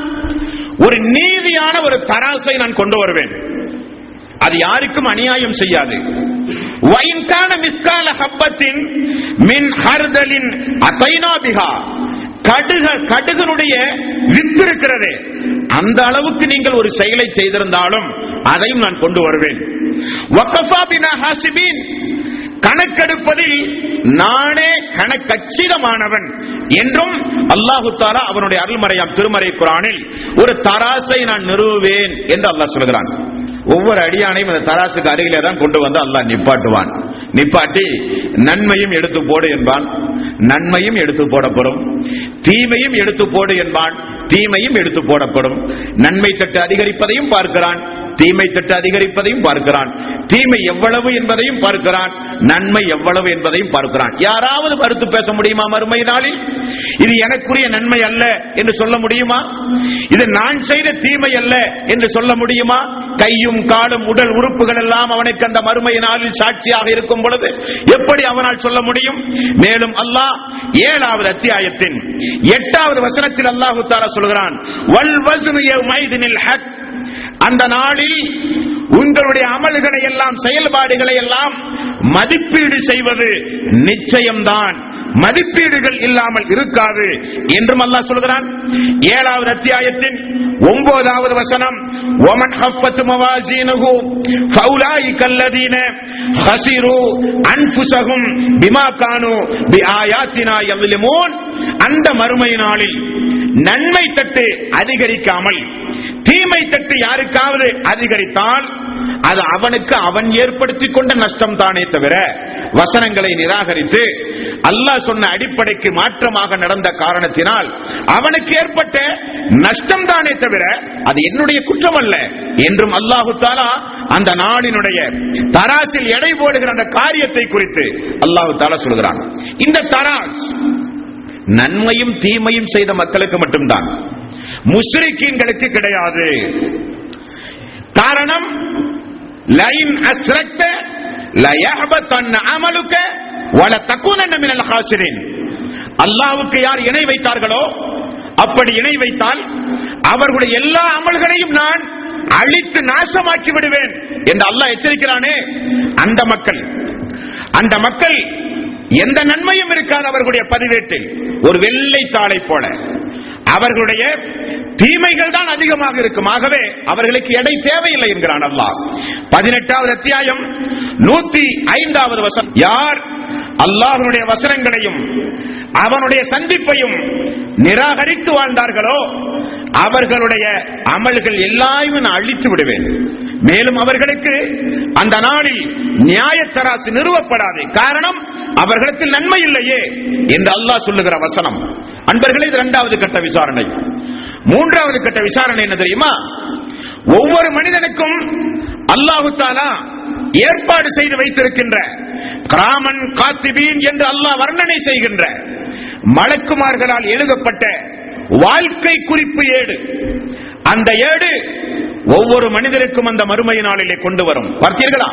ஒரு நீதியான ஒரு தராசை நான் கொண்டு வருவேன், அது யாருக்கும் அநியாயம் செய்யாது. வயின் கான மிஸ்கால ஹப்பத்தின் மின் ஹர்தலின் அதைனா பிஹா. கடுகனுடைய வித்து இருக்கிறதே, அந்த அளவுக்கு நீங்கள் ஒரு செயலை செய்திருந்தாலும் அதையும் நான் கொண்டு வருவேன். வகஃபா பினா ஹாசிபீன். கணக்கெடுப்பதில் நானே கணக்கச்சிதமானவன் என்றும் அல்லாஹு தஆலா அவனுடைய அருள்மறையாம் திருமறை குர்ஆனில் ஒரு தராசை நான் நிறுவுவேன் என்று அல்லாஹ் சொல்கிறான். ஒவ்வொரு அடியானையும் அந்த தராசுக்கு அருகிலே தான் கொண்டு வந்து அல்லாஹ் நிப்பாட்டுவான். நிப்பாட்டி நன்மையும் எடுத்து போடு என்பான், நன்மையும் எடுத்து போடப்படும். தீமையும் எடுத்து போடு என்பான், தீமையும் எடுத்து போடப்படும். நன்மை தட்டு அதிகரிப்பதையும் பார்க்கிறான், தீமை தட்டு அதிகரிப்பதையும் பார்க்கிறான். தீமை எவ்வளவு என்பதையும் பார்க்கிறான், நன்மை எவ்வளவு என்பதையும் பார்க்கிறான். யாராவது மறுத்து பேச முடியுமா மறுமை நாளில்? இது எனக்குரிய நன்மை அல்ல என்று சொல்ல முடியுமா? இது நான் செய்த தீமை அல்ல என்று சொல்ல முடியுமா? கையும் காலும் உடல் உறுப்புகள் எல்லாம் அவனுக்கு அந்த மறுமை நாளில் சாட்சியாக இருக்கும் பொழுது எப்படி அவனால் சொல்ல முடியும்? மேலும் அல்லாஹ் 7வது அத்தியாயத்தின் 8வது வசனத்தில் அல்லாஹ் தஆலா சொல்கிறான், வல் வஸ்னு யௌமைதினில் ஹக். அந்த நாளில் உங்களுடைய அமல்களை எல்லாம், செயல்பாடுகளை எல்லாம் மதிப்பீடு செய்வது நிச்சயம்தான், மதிப்பீடுகள் இல்லாமல் இருக்காது என்றும் அல்லாஹ் சொல்கிறான். 7வது அத்தியாயத்தின் 9வது வசனம், وَمَنْ خَفَّتْ مَوَازِينُهُ فَأُولَٰئِكَ الَّذِينَ خَسِرُوا أَنفُسَهُم بِمَا كَانُوا بِآيَاتِنَا يَظْلِمُونَ. அந்த மறுமை நாளில் நன்மை தட்டு அதிகரிக்காமல் தீமை தட்டு யாருக்காவது அதிகரித்தால் அது அவனுக்கு அவன் ஏற்படுத்திக் கொண்ட நஷ்டம் தானே தவிர, வசனங்களை நிராகரித்து அல்லாஹ் சொன்ன அடிப்படைக்கு மாற்றமாக நடந்த காரணத்தினால் அவனுக்கு ஏற்பட்ட நஷ்டம் தானே தவிர அது என்னுடைய குற்றம் அல்ல என்றும் அல்லாஹு தஆலா அந்த நாளினுடைய தராசில் எடை போடுகிற அந்த காரியத்தை குறித்து அல்லாஹு தஆலா சொல்கிறான். இந்த தராஸ் நன்மையும் தீமையும் செய்த மக்களுக்கு மட்டும்தான், முஸ்ரிக்கீன்களுக்கு கிடையாது. காரணம், லைன் அஸ்ரக்த லயஹபதன் அமலுக வல தகுனன மினல் ஹாசிரின். அல்லாஹ்வுக்கு யார் இணை வைத்தார்களோ, அப்படி இணை வைத்தால் அவர்களுடைய எல்லா அமல்களையும் நான் அழித்து நாசமாக்கி விடுவேன் என்று அல்லாஹ் எச்சரிக்கிறானே. அந்த மக்கள் எந்த நன்மையும் இருக்காது அவர்களுடைய பதிவேட்டில், ஒரு வெள்ளை தாளை போல அவர்களுடைய தீமைகள் தான் அதிகமாக இருக்கும். ஆகவே அவர்களுக்கு எடை தேவையில்லை என்கிறான் அல்லாஹ். 18வது அத்தியாயம் 105வது வசனம், யார் அல்லாஹ்வுடைய வசனங்களையும் அவனுடைய சந்திப்பையும் நிராகரித்து வாழ்ந்தார்களோ அவர்களுடைய அமல்கள் எல்லாமே நான் அழித்து விடுவேன். மேலும் அவர்களுக்கு அந்த நாளில் நியாயத்தராசு நிறுவப்படாது. காரணம், அவர்களிடத்தில் நன்மை இல்லையே என்று அல்லாஹ் சொல்லுகிற வசனம். அன்பர்களே, இது 2வது கட்ட விசாரணை. 3வது கட்ட விசாரணை என்ன தெரியுமா? ஒவ்வொரு மனிதனுக்கும் அல்லாஹ் தஆலா ஏற்பாடு செய்து வைத்திருக்கின்ற கிராமன் காத்திபீன் என்று அல்லாஹ் வர்ணனை செய்கின்ற மலக்குமார்களால் எழுதப்பட்ட வாழ்க்கை குறிப்பு ஏடு. அந்த ஏடு ஒவ்வொரு மனிதருக்கும் அந்த மறுமை நாளிலே கொண்டு வரும். பார்த்தீர்களா?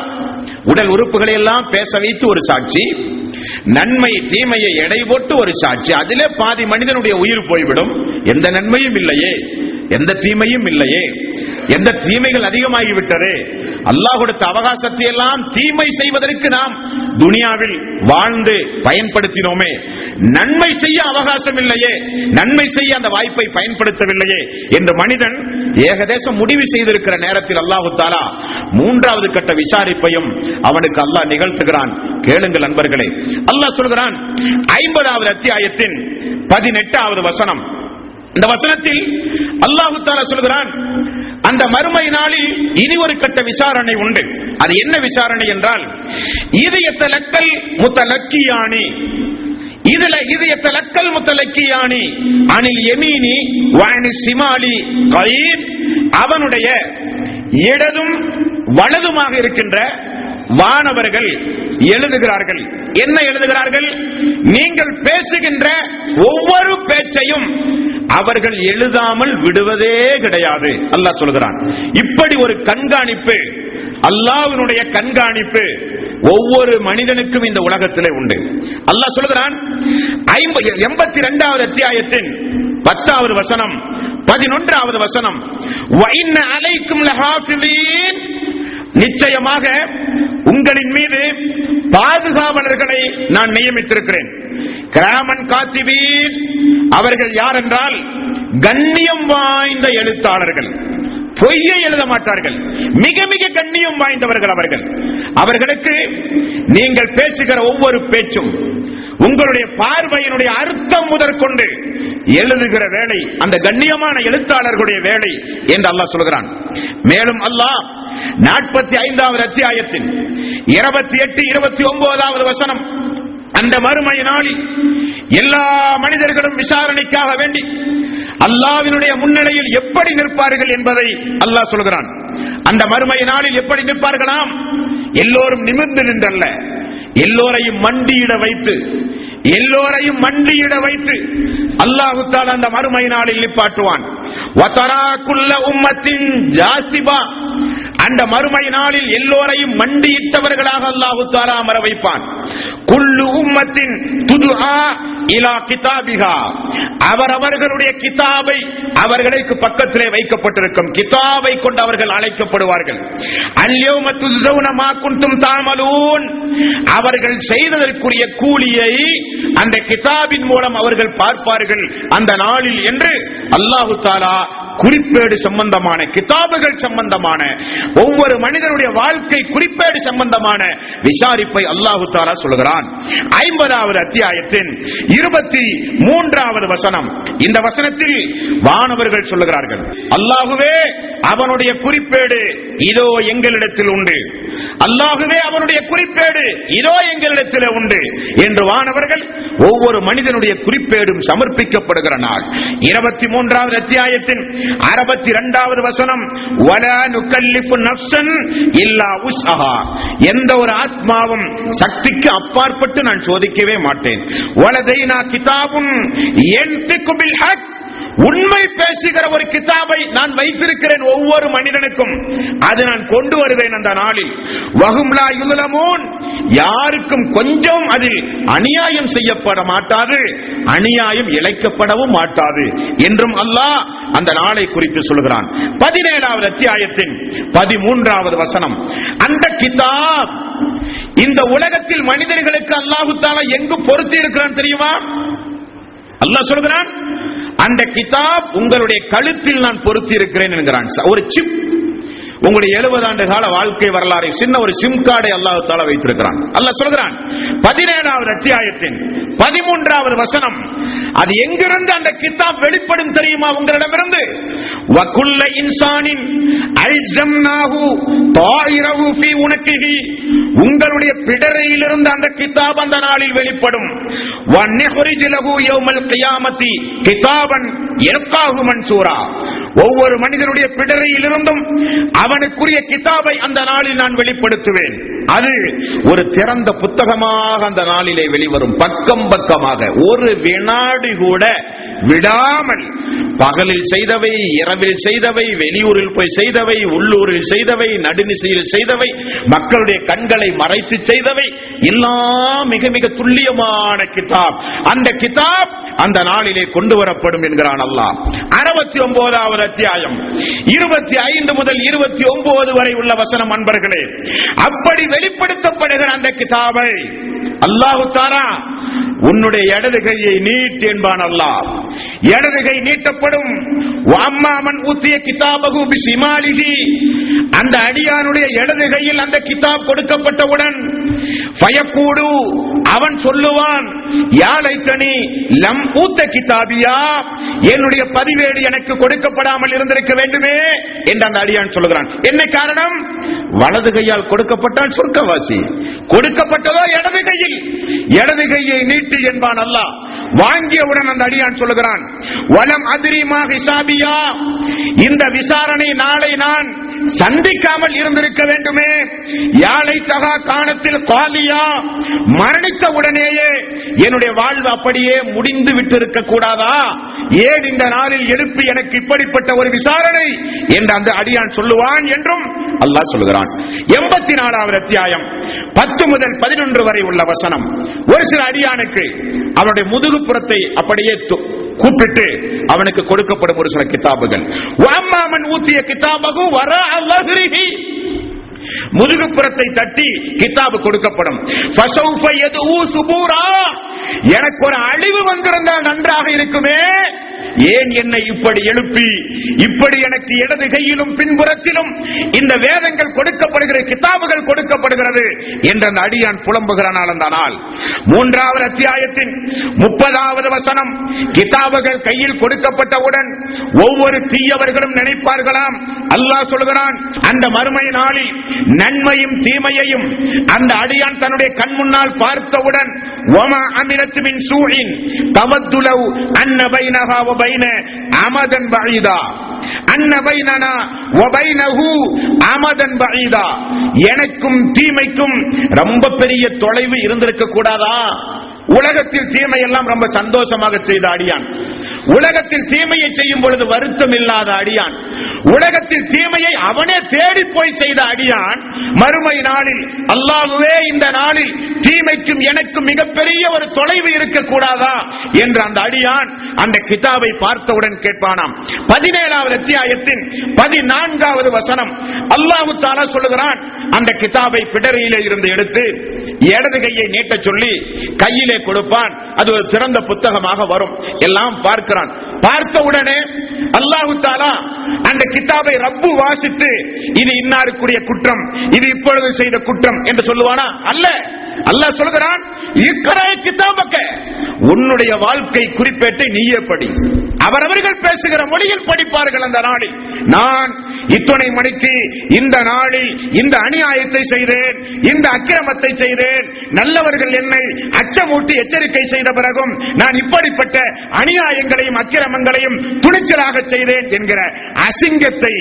உடல் உறுப்புகளை எல்லாம் பேச வைத்து ஒரு சாட்சி, நன்மை தீமையை எடை போட்டு ஒரு சாட்சி. அதிலே பாதி மனிதனுடைய உயிர் போய்விடும். எந்த நன்மையும் இல்லையே, எந்த தீமையும் இல்லையே, எந்த தீமைகள் அதிகமாகிவிட்டது. அல்லாஹ் கொடுத்த அவகாசத்தை எல்லாம் தீமை செய்வதற்கு நாம் துனியாவில் வாழ்ந்து பயன்படுத்தினோமே, நன்மை செய்ய அவகாசம் இல்லையே, நன்மை செய்ய அந்த வாய்ப்பை பயன்படுத்தவில்லையே என்று மனிதன் ஏகதேசம் முடிவு செய்திருக்கிற நேரத்தில் அல்லாஹு தஆலா 3வது கட்ட விசாரிப்பையும் அவனுக்கு அல்லாஹ் நிகழ்த்துகிறான். கேளுங்கள் அன்பர்களே. அல்லாஹ் சொல்கிறான் 50வது அத்தியாயத்தின் 18வது வசனம். இந்த வசனத்தில் அல்லாஹ் தஆலா சொல்கிறான், அந்த மறுமை நாளில் இனி ஒரு கட்ட விசாரணை உண்டு. அது என்ன விசாரணை என்றால், இது யத்தலக்கல் முத்தலக்கியானி, இதுல இது யத்தலக்கல் முத்தலக்கியானி அனில் யமீனி வ அனில் ஷிமாலி கயீத். அவனுடைய இடதும் வலதுமாக இருக்கின்ற வானவர்கள் எழுதுகிறார்கள். என்ன எழுதுகிறார்கள்? நீங்கள் பேசுகின்ற ஒவ்வொரு பேச்சையும் அவர்கள் எழுதாமல் விடுவதே கிடையாது. அல்லாஹ் சொல்கிறான். இப்படி ஒரு கண்காணிப்பு, அல்லாஹ்வினுடைய கண்காணிப்பு ஒவ்வொரு மனிதனுக்கும் இந்த உலகத்திலே உண்டு. அல்லாஹ் சொல்கிறான் 82வது அத்தியாயத்தின் 10வது வசனம், 11வது வசனம், வ இன்ன அலைக்கும் லஹாஃபிலீன், நிச்சயமாக உங்களின் மீது பாதுகாவலர்களை நான் நியமித்திருக்கிறேன். கிராமன் காத்திபீன், அவர்கள் யார் என்றால் கண்ணியம் வாய்ந்த எழுத்தாளர்கள். பொய்யை எழுத மாட்டார்கள், மிக மிக கண்ணியம் வாய்ந்தவர்கள் அவர்கள். அவர்களுக்கு நீங்கள் பேசுகிற ஒவ்வொரு பேச்சும் உங்களுடைய பார்வையினுடைய அர்த்தம் முதற்கொண்டு எழுதுகிற வேலை அந்த கண்ணியமான எழுத்தாளர்களுடைய வேலை என்று அல்லாஹ் சொல்கிறான். மேலும் அல்லாஹ் 45வது அத்தியாயத்தின் 28, 29வது வசனம், அந்த மறுமை நாளில் எல்லா மனிதர்களும் விசாரணைக்காக வேண்டி அல்லாஹ்வினுடைய முன்னிலையில் எப்படி நிற்பார்கள் என்பதை அல்லாஹ் சொல்கிறான். அந்த மறுமை நாளில் எப்படி நிற்பார்களாம்? எல்லோரும் நிமிர்ந்து நின்றல்ல, எல்லோரையும் மண்டியிட வைத்து, எல்லோரையும் மண்டியிட வைத்து அல்லாஹ் தஆலா அந்த மறுமை நாளில் நிப்பாட்டுவான். வதரா குல்ல உம்மத்தின் ஜாசிபா, அந்த மறுமை நாளில் எல்லோரையும் மண்டியிட்டவர்களாக அல்லாஹ் தஆலா அமர வைப்பான். குல்லு உம்மத்தின் துதுஆ இலா கிதாபிஹா, அவர்களுடைய கிதாபை அவர்களுக்கு பக்கத்திலே வைக்கப்பட்டிருக்கும் கிதாபை கொண்டு அவர்கள் அழைக்கப்படுவார்கள். அல்யௌம துஸௌன மா குன்தும் தஅமலூன், அவர்கள் செய்ததற்குரிய கூலியை அந்த கிதாபின் மூலம் அவர்கள் பார்ப்பார்கள் அந்த நாளில் என்று அல்லாஹ் தஆலா குறிப்பேடு சம்பந்தமான கிதாபுகள் சம்பந்தமான ஒவ்வொரு மனிதனுடைய வாழ்க்கை குறிப்பேடு சம்பந்தமான விசாரிப்பை அல்லாஹ் தஆலா சொல்கிறான். 50வது அத்தியாயத்தின் 23வது வசனம். இந்த வசனத்தில் வானவர்கள் சொல்லுகிறார்கள், அல்லாஹ்வே அவனுடைய குறிப்பேடு இதோ எங்களிடத்தில் உண்டு, அல்லாஹ்வே அவனுடைய குறிப்பேடு இதோ எங்களிடத்தில் உண்டு என்று வானவர்கள் ஒவ்வொரு மனிதனுடைய குறிப்பேடும் சமர்ப்பிக்கப்படுகிற நாள். 23வது அத்தியாயத்தின் 62வது வசனம், வலா நுகல்லிஃபு நஃப்ஸன் இல்லா உஸ்அஹா, எந்த ஒரு ஆத்மாவும் சக்திக்கு அப்பாற்பட்டு நான் சோதிக்கவே மாட்டேன். வலதைனா கிதாபுன் யன்திகு பில் ஹக், உண்மை பேசுகிற ஒரு கிதாபை நான் வைத்திருக்கிறேன் ஒவ்வொரு மனிதனுக்கும், அது நான் கொண்டு வருவேன் அந்த நாளில். வஹும் லா யுலமூன், யாருக்கும் கொஞ்சம் அதில் அநியாயம் செய்யப்பட மாட்டாது, அநியாயம் இழைக்கப்படவும் மாட்டாது என்றும் அல்லாஹ் அந்த நாளை குறித்து சொல்கிறான். 17வது அத்தியாயத்தின் 13வது வசனம், அந்த கிதாப் இந்த உலகத்தில் மனிதர்களுக்கு அல்லாஹ் தஆலா எங்கு பொருத்தி இருக்கிறான் தெரியுமா? அல்லாஹ் சொல்கிறான், அந்த கிதாப் உங்களுடைய கழுத்தில் நான் பொருத்தி இருக்கிறேன் என்கிறான். ஒரு சிப், உங்களுடைய 70 ஆண்டு கால வாழ்க்கை வரலாறு சின்ன ஒரு சிம் கார்டை அல்லாஹ் தஆலா வைத்திருக்கிறான். அல்லாஹ் சொல்கிறான் 17வது அத்தியாயத்தின் 13வது வசனம், அது எங்கிருந்து அந்த கிதாப் வெளிப்படும் தெரியுமா? உங்களிடமிருந்து. வகுல்ல இன்சானின் அல்ஜம்னாஹு தாயிரஹு ஃபீ உனகிஹி, உங்களுடைய பிடரையிலிருந்து அந்த கிதாப் அந்த நாளில் வெளிப்படும். வன்ஹுரிஜ் லஹு யௌமல் கியாமத்தி கிதாபன் யல்காஹு மன்சூரா, ஒவ்வொரு மனிதனுடைய பிடரையிலிருந்தும் அவனுக்குரிய கிதாபை அந்த நாளில் நான் வெளிப்படுத்துவேன். அது ஒரு திறந்த புத்தகமாக அந்த நாளிலே வெளிவரும், பக்கம் பக்கமாக, ஒரு வினாடி கூட விடாமல். பகலில் செய்தவை, இரவில் செய்தவை, வெளியூரில் போய் செய்தவை, உள்ளூரில் செய்தவை, நடுநிசையில் செய்தவை, மக்களுடைய கண்களை மறைத்து செய்தவை எல்லாம் மிக மிக துல்லியமான கிதாப். அந்த கிதாப் அந்த நாளிலே கொண்டு வரப்படும் என்கிறான் அல்லாஹ். 69வது அத்தியாயம் 25 முதல் 29 வரை உள்ள வசனம். அன்பர்களே, அப்படி வெளிப்படுத்தப்படுகிற அந்த கிதாபை அல்லாஹ் தஆலா உன்னுடைய இடது கையை நீட்டு என்பான் அல்லாஹ். இடது கை நீட்டப்படும். வஅம்மாமன் ஊத்திய கிதாபஹு பிஷிமாலிஹி, அந்த அடியானுடைய இடது கையில் அந்த கிதாப் கொடுக்கப்பட்டவுடன் ஃபயகூடு, அவன் சொல்லுவான், யா லைத்தனி லம் ஊத்த கிதாபியா, என்னுடைய பதிவேடு எனக்கு கொடுக்கப்படாமல் இருந்திருக்க வேண்டுமே என்று அந்த அடியான் சொல்லுகிறான். என்ன காரணம்? வலது கையால் கொடுக்கப்பட்டால் சொர்க்கவாசி, கொடுக்கப்பட்டதோ இடது கையில். இடது கையை நீட்டு என்பான் அல்லாஹ். வாங்கியவுடன் அந்த அடியான் சொல்லுகிறான், வலம் அதிரிமா ஹிசாபியா, இந்த விசாரணை நாளை நான் சந்திக்காமல் இருந்திருக்க வேண்டுமே. யாழை தகா காணத்தில் காலியா, மரணித்த உடனேயே என்னுடைய வாழ்வு அப்படியே முடிந்து விட்டு இருக்க கூடாதா? ஏன் இந்த நாளில் எழுப்பி எனக்கு இப்படிப்பட்ட ஒரு விசாரணை என்று அந்த அடியான் சொல்லுவான் என்றும் அல்லாஹ் சொல்லுகிறான். 84வது அத்தியாயம் 10 முதல் 11 வரை உள்ள வசனம். ஒரு சில அடியானுக்கு அவனுடைய முதுகுப்புறத்தை அப்படியே கூப்பிட்டு அவனுக்கு கொடுக்கப்படும் ஒரு சில கிதாபுகள். வஅம்மாமன் ஊத்திய கிதாபஹு வரா அல்லாஹ்ரிஹி, முதுகுப்புறத்தை தட்டி கிதாபு கொடுக்கப்படும். ஃபஸௌஃப யதுஉ சுபூரா, எனக்கு ஒரு அழிவு வந்திருந்தால் நன்றாக இருக்குமே, ஏன் என்னை இப்படி எழுப்பி இப்படி எனக்கு இடது கையிலும் பின்புறத்திலும் இந்த வேதங்கள் கொடுக்கப்படுகிற கிதாபுகள் கொடுக்கப்படுகிறது என்று அந்த அடியான் புலம்புகிறான். அந்த நாள் 3வது அத்தியாயத்தின் 30வது வசனம். கிதாபுகள் கையில் கொடுக்கப்பட்டவுடன் ஒவ்வொரு தீயவர்களும் நினைப்பார்களாம், அல்லாஹ் சொல்கிறான், அந்த மறுமை நாளில் நன்மையும் தீமையையும் அந்த அடியான் தன்னுடைய கண் முன்னால் பார்த்தவுடன் வமா அமிலத் மின் சூஇன் தவத்து லவ் அன்ன பைனஹா வ பைன அமதன் பஈதா, அன்ன பைனனா வ பைனஹு அமதன் பஈதா, எனக்கும் தீமைக்கும் ரொம்ப பெரிய தொலைவு இருந்திருக்க கூடாதா? உலகத்தில் தீமை எல்லாம் ரொம்ப சந்தோஷமாக செய்த அடியான், உலகத்தில் தீமையை செய்யும் பொழுது வருத்தம் இல்லாத அடியான், உலகத்தில் தீமையை அவனே தேடி போய் செய்த அடியான், மறுமை நாளில் அல்லாஹ்வே இந்த நாளில் தீமைக்கும் எனக்கும் மிகப்பெரிய ஒரு தொலைவு இருக்கக்கூடாதா என்று அந்த அடியான் அந்த கிதாபை பார்த்தவுடன் கேட்பானாம். 17வது அத்தியாயத்தின் 14வது வசனம் அல்லாஹ் தஆலா சொல்லுகிறான், அந்த கிதாபை பிடரியிலே இருந்து எடுத்து இடது கையை நீட்ட சொல்லி கையிலே கொடுப்பான். அது ஒரு திறந்த புத்தகமாக வரும். எல்லாம் பார்க்கிறான். பார்த்தவுடனே அல்லாஹ் தஆலா அந்த கிதாபை ரப்பு வாசித்து, இது இன்னாருக்குரிய குற்றம், இது இப்பொழுது செய்த குற்றம் என்று சொல்லுவானா? அல்ல. அல்லாஹ் சொல்கிறான், இக்ரா கிதாபக, உன்னுடைய வாழ்க்கை குறிப்பேட்டை நீயே படி. அவரவர்கள் பேசுகிற மொழியில் படிப்பார்கள். அந்த நாளில் நான் இத்துணை மணிக்கு இந்த நாளில் இந்த அநியாயத்தை செய்தேன், இந்த அக்கிரமத்தை செய்தேன், நல்லவர்கள் என்னை அச்சமூட்டி எச்சரிக்கை செய்த பிறகும் நான் இப்படிப்பட்ட அநியாயங்களையும் அக்கிரமங்களையும் துணிச்சலாக செய்தேன் என்கிற அசிங்கத்தை,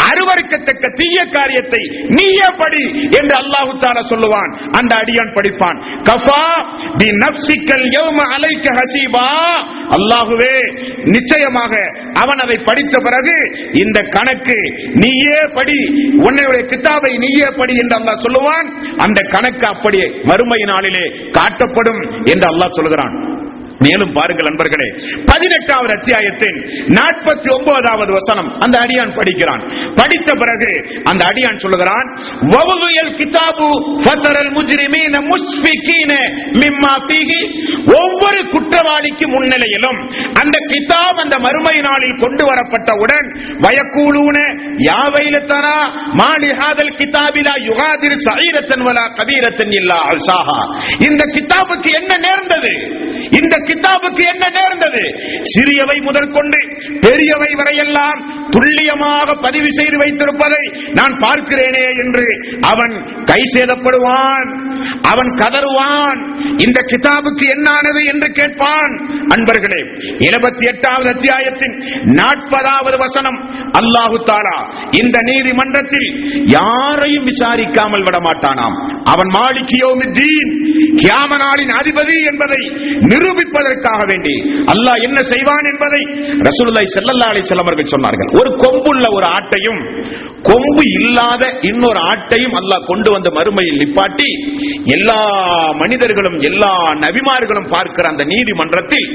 அருவருக்கத்தக்க தீய காரியத்தை நீயே படி என்று அல்லாஹ் தஆலா சொல்லுவான். அந்த அடியான் படிப்பான். கஃபா பி நஃப்ஸிகல் யௌம அலைக ஹஸீபா, அல்லாஹ்வே நிச்சயமாக அவன் அதை படித்த பிறகு இந்த கணக்கு நீயே படி, உன்னுடைய கிதாபை நீயே படி என்று அல்லாஹ் சொல்லுவான். அந்த கணக்கு அப்படியே மறுமை நாளிலே காட்டப்படும் என்று அல்லாஹ் சொல்கிறான். மேலும் பாருங்கள் நண்பர்களே, 18வது அத்தியாயத்தின் 49வது வசனம் அந்த அடியான் படிக்கிறான். படித்த பிறகு அந்த அடியான் சொல்லுகிறான், வவதுல் கிதாபு ஃபதரல் முஜ்ரிமீன முஸ்ஃபிகீன மிம்மா ஃபீஹி, ஒவ்வொரு குற்றவாளிக்கு முன்னிலையிலும் அந்த கிதாப் அந்த மறுமை நாளில் கொண்டு வரப்பட்டவுடன் வயக்கூலூன யா வைலதனா மாலி ஹாதல் கிதாபிலா யுகாதிர் ஸஈரத்தன் வலா கபீரத்தன் இல்லா அல்சாஹா, இந்த கிதாபுக்கு என்ன நேர்ந்தது, இந்த கிதாபுக்கு என்ன நேர்ந்தது, சிறியவை முதல் கொண்டு பெரியவை வரையெல்லாம் துல்லியமாக பதிவு செய்து வைத்திருப்பதை நான் பார்க்கிறேனே என்று அவன் கை சேதப்படுவான், அவன் கதறுவான், இந்த கிதாபுக்கு என்னானது என்று கேட்பான். அன்பர்களே, 78வது அத்தியாயத்தின் 40வது வசனம் அல்லாஹ் தஆலா இந்த நீதிமன்றத்தில் யாரையும் விசாரிக்காமல் விடமாட்டானாம். அவன் மாலிக் யௌமித்தீன், கியாம நாளின் அதிபதி என்பதை நிரூபிப்பதற்காக வேண்டி அல்லாஹ் என்ன செய்வான் என்பதை ரசூலுல்லாஹி ஸல்லல்லாஹு அலைஹி வஸல்லம் அவர்கள் சொன்னார்கள். ஒரு கொம்புள்ள ஒரு ஆட்டையும் கொம்பு இல்லாத இன்னொரு ஆட்டையும் அல்லாஹ் கொண்டு வந்த மறுமையில் நிப்பாட்டி எல்லா மனிதர்களும் எல்லா நபிமார்களும் பார்க்கிற அந்த நீதிமன்றத்தில்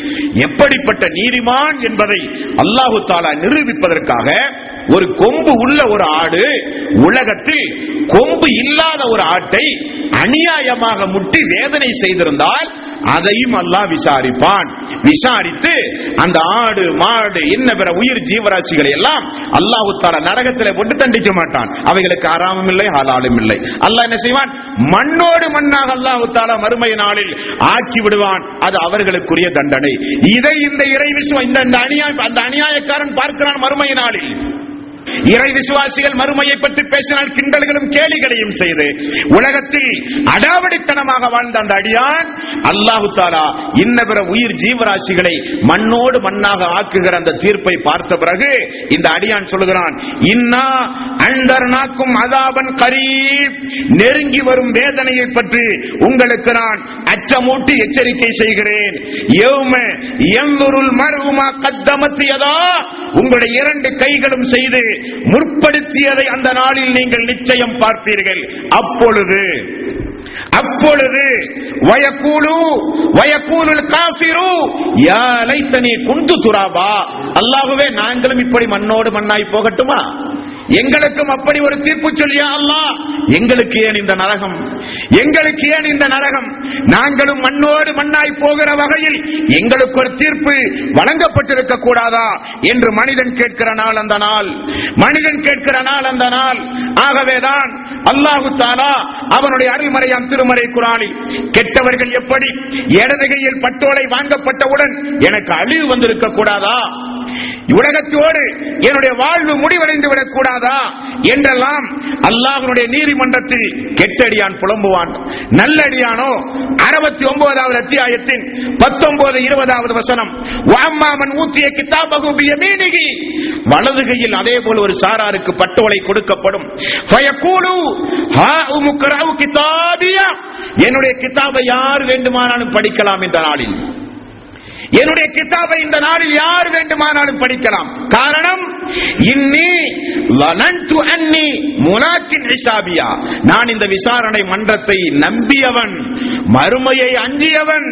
எப்படிப்பட்ட நீதிமான் என்பதை அல்லாஹ் தஆலா நிரூபிப்பதற்காக ஒரு கொம்பு உள்ள ஒரு ஆடு உலகத்தில் கொம்பு இல்லாத ஒரு ஆட்டை அநியாயமாக முட்டி வேதனை செய்திருந்தால் அதையும் அல்லாஹ் விசாரிப்பான். விசாரித்து அந்த ஆடு மாடு என்ன பிற உயிர் ஜீவராசிகளை எல்லாம் அல்லாஹ் தஆலா நரகத்திலே போட்டு தண்டிக்க மாட்டான். அவைகளுக்கு ஹராமும் இல்லை ஹலாலும் இல்லை. அல்லாஹ் என்ன செய்வான், மண்ணோடு மண்ணாக அல்லாஹ் தஆலா மறுமை நாளில் ஆக்கி விடுவான். அது அவர்களுக்குரிய தண்டனை. இதை இந்த இறை விசுவ இந்த அநியாயக்காரன் பார்க்கிறான் மறுமை நாளில். இறை விசுவாசிகள் மறுமையை பற்றி பேசினால் கிண்டல்களும் கேலிகளையும் செய்து உலகத்தில் அடாவடித்தனமாக வாழ்ந்த அந்த அடியான் அல்லாஹ் தஆலா இன்ன பிற உயிர் ஜீவராசிகளை மண்ணோடு மண்ணாக ஆக்குகிற அந்த தீர்ப்பை பார்த்த பிறகு இந்த அடியான் சொல்லுகிறான், இன்னா அன்தர்னாக்கும் அஸாபன் கரீப், நெருங்கி வரும் வேதனையை பற்றி உங்களுக்கு நான் அச்சமூட்டி எச்சரிக்கை செய்கிறேன். யௌம யன்துருல் மர்உ மா கத்தமத் யதா, உங்களுடைய இரண்டு கைகளும் செய்து முற்படுத்தியதை அந்த நாளில் நீங்கள் நிச்சயம் பார்ப்பீர்கள். அப்பொழுது வயக்கூலுல் காஃபிரு யா லைத்தனி குன்து துராபா, அல்லாஹ்வே நாங்களும் இப்படி மண்ணோடு மண்ணாய் போகட்டுமா, எங்களுக்கும் அப்படி ஒரு தீர்ப்பு சொல்லியா அல்லாஹ், எங்களுக்கு ஏன் இந்த நரகம், எங்களுக்கு ஏன் இந்த நரகம், நாங்களும் மண்ணோடு மண்ணாய் போகிற வகையில் எங்களுக்கு ஒரு தீர்ப்பு வழங்கப்பட்டிருக்க கூடாதா என்று மனிதன் கேட்கிற நாள் அந்த நாள், மனிதன் கேட்கிற நாள் அந்த நாள். ஆகவேதான் அல்லாஹ் தஆலா அவனுடைய அருள்மறையாம் திருமறை குர்ஆனில் கெட்டவர்கள் எப்படி இடது கையில் பட்டோலை வாங்கப்பட்டவுடன் எனக்கு அழிவு வந்திருக்க கூடாதா, உலகத்தோடு என்னுடைய வாழ்வு முடிவடைந்து விடக் கூடாதா என்றெல்லாம் அல்லாஹ்வுடைய நீதிமன்றத்தில் கெட்டடியான் புலம்புவான். நல்லடியானோ 69வது அத்தியாயத்தின் 19-20வது வசனம், வஅம்மாமன் ஊத்திய கிதாபஹு பியமீனிஹி, வலது கையில் அதே போல ஒரு சாராருக்கு பட்டோலை கொடுக்கப்படும். ஃபயகூலு ஹா உம்க்ரஉ கிதாபியா, என்னுடைய கிதாபை யார் வேண்டுமானாலும் படிக்கலாம் இந்த நாளில், என்னுடைய கிதாபை இந்த நாளில் யார் வேண்டுமானாலும் படிக்கலாம். காரணம், இன்னி லனன்து அன்னி முனாக்கின் ஹிசாபியா, நான் இந்த விசாரணை மன்றத்தை நம்பியவன், மறுமையை அஞ்சியவன்,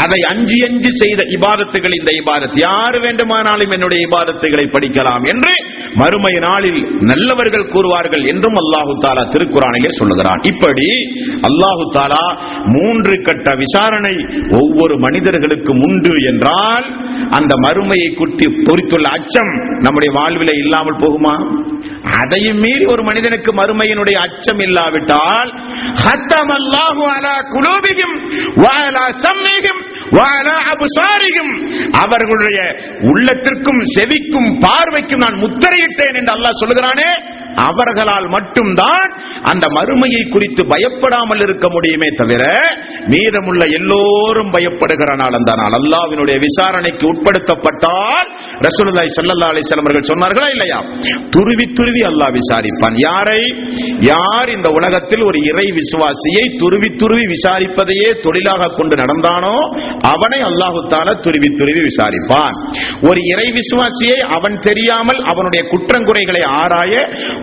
அதை அஞ்சி அஞ்சி செய்த இபாதத்துகள் இந்த இபாதத், யார் வேண்டுமானாலும் என்னுடைய இபாதத்துகளை படிக்கலாம் என்று மறுமை நாளில் நல்லவர்கள் கூறுவார்கள் என்றும் அல்லாஹு தாலா திருக்குர்ஆனிலே சொல்லுகிறான். இப்படி அல்லாஹு தாலா 3 கட்ட விசாரணை ஒவ்வொரு மனிதர்களுக்கும் உண்டு என்றால் அந்த மறுமையை குறித்துள்ள அச்சம் நம்முடைய வாழ்விலே இல்லாமல் போகுமா? அதையும் மீறி ஒரு மனிதனுக்கு மறுமையினுடைய அச்சம் இல்லாவிட்டால் ஹத்தமல்லாஹு அலா குலூபிஹிம் வ அலா சம்மிஹிம் வ அலா அப்சாரிஹிம், அவர்களுடைய உள்ளத்திற்கும் செவிக்கும் பார்வைக்கும் நான் முத்திரையிட்டேன் என்று அல்லாஹ் சொல்கிறானே, அவர்களால் மட்டும்தான் அந்த மறுமையை குறித்து பயப்படாமல் இருக்க முடியுமே தவிர மீதமுள்ள எல்லோரும் பயப்படுகிற நாள் அந்த நாள். அல்லாஹ்வினுடைய விசாரணைக்கு உட்படுத்தப்பட்டால் ரசூலுல்லாஹி ஸல்லல்லாஹு அலைஹி வஸல்லம் அவர்கள் சொன்னார்களா இல்லையா? துருவி துருவி அல்லாஹ் விசாரிப்பான். யாரை? யார் இந்த உலகத்தில் ஒரு இறை விசுவாசியை துருவி துருவி விசாரிப்பதையே தொழிலாக கொண்டு நடந்தானோ அவனை அல்லாஹு தஆலா துருவி துருவி விசாரிப்பான். ஒரு இறை விசுவாசியை அவன் தெரியாமல் அவனுடைய குற்றங்குறைகளை ஆராய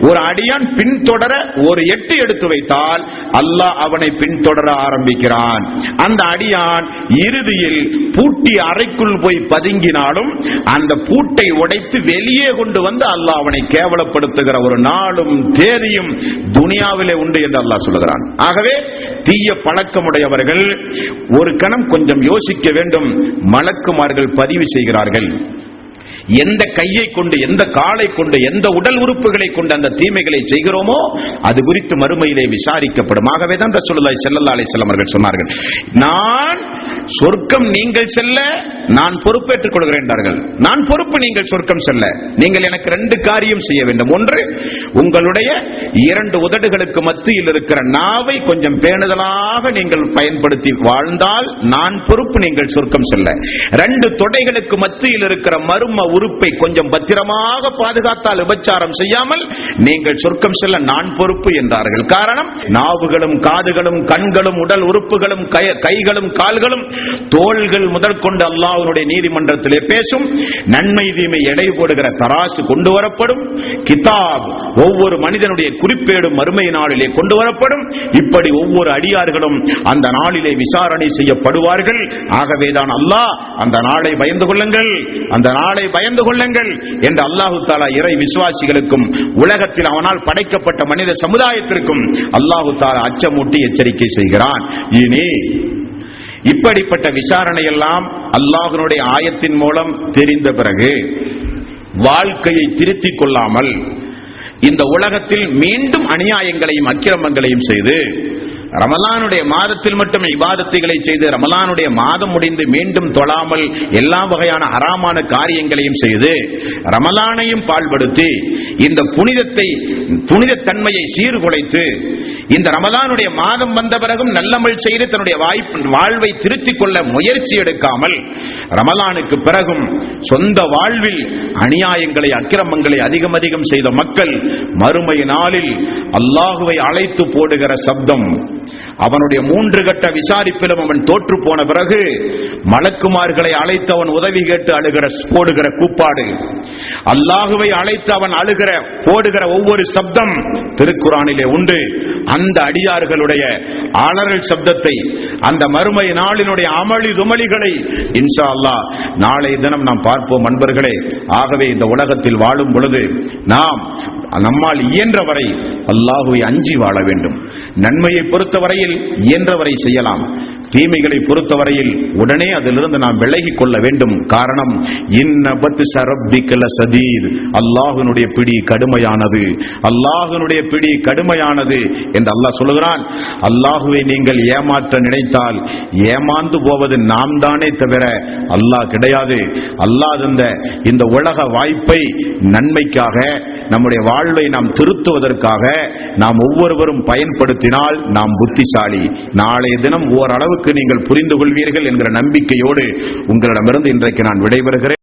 ஒரு அடியான் பின்தொடர ஒரு எட்டு எடுத்து வைத்தால் அல்லாஹ் அவனை பின்தொடர ஆரம்பிக்கிறான். அந்த அடியான் இறுதியில் பூட்டி அறைக்குள் போய் பதுங்கினாலும் அந்த பூட்டை உடைத்து வெளியே கொண்டு வந்து அல்லாஹ் அவனை கேவலப்படுத்துகிற ஒரு நாளும் தேதியும் துனியாவிலே உண்டு என்று அல்லாஹ் சொல்கிறான். ஆகவே தீய பழக்கமுடையவர்கள் ஒரு கணம் கொஞ்சம் யோசிக்க வேண்டும். மலக்குமார்கள் பதிவு செய்கிறார்கள், எந்த கையை கொண்டு, எந்த காலை கொண்டு, எந்த உடல் உறுப்புகளை கொண்டு அந்த தீமைகளை செய்கிறோமோ அது குறித்து மறுமையிலே விசாரிக்கப்படும். ஆகவே தான் ரசூலுல்லாஹி ஸல்லல்லாஹு அலைஹி வஸல்லம் அவர்கள் சொன்னார்கள், நான் சொர்க்கம் நீங்கள் செல்ல நான் பொறுப்பேற்றுக் கொள்கிறேன் என்றார்கள். நான் பொறுப்பு, நீங்கள் சொர்க்கம் செல்ல நீங்கள் எனக்கு 2 காரியம் செய்ய வேண்டும். ஒன்று, உங்களுடைய 2 உதடுகளுக்கு மத்தியில் இருக்கிற நாவை கொஞ்சம் பேணுதலாக நீங்கள் பயன்படுத்தி வாழ்ந்தால் நான் பொறுப்பு, நீங்கள் சொர்க்கம் செல்ல. 2 தொடைகளுக்கு மத்தியில் இருக்கிற மர்ம உறுப்பை கொஞ்சம் பத்திரமாக பாதுகாத்தால், விபச்சாரம் செய்யாமல் நீங்கள் சொர்க்கம் செல்ல நான் பொறுப்பு என்றார்கள். காரணம், நாவுகளும் காதுகளும் கண்களும் உடல் உறுப்புகளும் கைகளும் கால்களும் தோள்கள் முதற்கொண்டு அல்லாஹ்வுடைய நீதிமன்றத்திலே பேசும். நன்மை தீமை எடை போடுகிற தராசு கொண்டு வரப்படும். கிதாப், ஒவ்வொரு மனிதனுடைய குறிப்பேடும் மறுமை நாளிலே கொண்டு வரப்படும். இப்படி ஒவ்வொரு அடியார்களும் அந்த நாளிலே விசாரணை செய்யப்படுவார்கள். ஆகவேதான் அல்லாஹ் அந்த நாளை பயந்து கொள்ளுங்கள், அந்த நாளை பயந்து கொள்ளுங்கள் என்று அல்லாஹு தஆலா இறை விசுவாசிகளுக்கும் உலகத்தில் அவனால் படைக்கப்பட்ட மனித சமுதாயத்திற்கும் அல்லாஹு தஆலா அச்சமூட்டி எச்சரிக்கை செய்கிறான். இனி இப்படிப்பட்ட விசாரணை எல்லாம் அல்லாஹ்வுடைய ஆயத்தின் மூலம் தெரிந்த பிறகு வாழ்க்கையை திருத்திக் கொள்ளாமல் இந்த உலகத்தில் மீண்டும் அநியாயங்களையும் அக்கிரமங்களையும் செய்து ரமலானுடைய மாதத்தில் மட்டும் இபாதத்துகளை செய்து ரமலானுடைய மாதம் முடிந்து மீண்டும் தொழாமல் எல்லா வகையான ஹராமான காரியங்களையும் செய்து ரமலானையும் பாழ்படுத்தி இந்த புனிதத்தன்மையை சீர்குலைத்து இந்த ரமலானுடைய மாதம் வந்த பிறகும் நல்லமல் செய்து தன்னுடைய வாழ்வை திருத்திக் கொள்ள முயற்சி எடுக்காமல் ரமலானுக்கு பிறகும் சொந்த வாழ்வில் அநியாயங்களை அக்கிரமங்களை அதிகம் அதிகம் செய்த மக்கள் மறுமை நாளில் அல்லாஹுவை அழைத்து போடுகிற சப்தம், அவனுடைய 3 கட்ட விசாரிப்பிலும் அவன் தோற்று போன பிறகு மலக்குமார்களை அழைத்து அவன் உதவி கேட்டு போடுகிற கூப்பாடு, அல்லாஹுவை அழைத்து அவன் போடுகிற ஒவ்வொரு சப்தம் திருக்குர்ஆனிலே உண்டு. அந்த அடியார்களுடைய அலறல் சப்தத்தை, அந்த மறுமை நாளினுடைய அமளி துமளிகளை இன்ஷா அல்லாஹ் நாளை தினம் நாம் பார்ப்போம் அன்பர்களே. ஆகவே இந்த உலகத்தில் வாழும் பொழுது நம்மால் இயன்றவரை அல்லாஹுவை அஞ்சி வாழ வேண்டும். நன்மையை பொறுத்தவரையில் இயன்றவரை செய்யலாம், தீமைகளை பொறுத்தவரையில் உடனே அதிலிருந்து நாம் விலகிக் கொள்ள வேண்டும். காரணம், அல்லாஹ்வுடைய பிடி கடுமையானது, அல்லாஹ்வுடைய பிடி கடுமையானது என்று அல்லாஹ் சொல்லுகிறான். அல்லாஹுவை நீங்கள் ஏமாற்ற நினைத்தால் ஏமாந்து போவது நாம் தானே தவிர அல்லாஹ் கிடையாது. அல்லாஹ் இந்த உலக வாய்ப்பை நன்மைக்காக, நம்முடைய வாழ்வை நாம் திருத்துவதற்காக நாம் ஒவ்வொருவரும் பயன்படுத்தினால் நாம் புத்திசாலி. நாளைய தினம் ஓரளவுக்கு நீங்கள் புரிந்து கொள்வீர்கள் என்கிற நம்பிக்கையோடு உங்களிடமிருந்து இன்றைக்கு நான் விடைபெறுகிறேன்.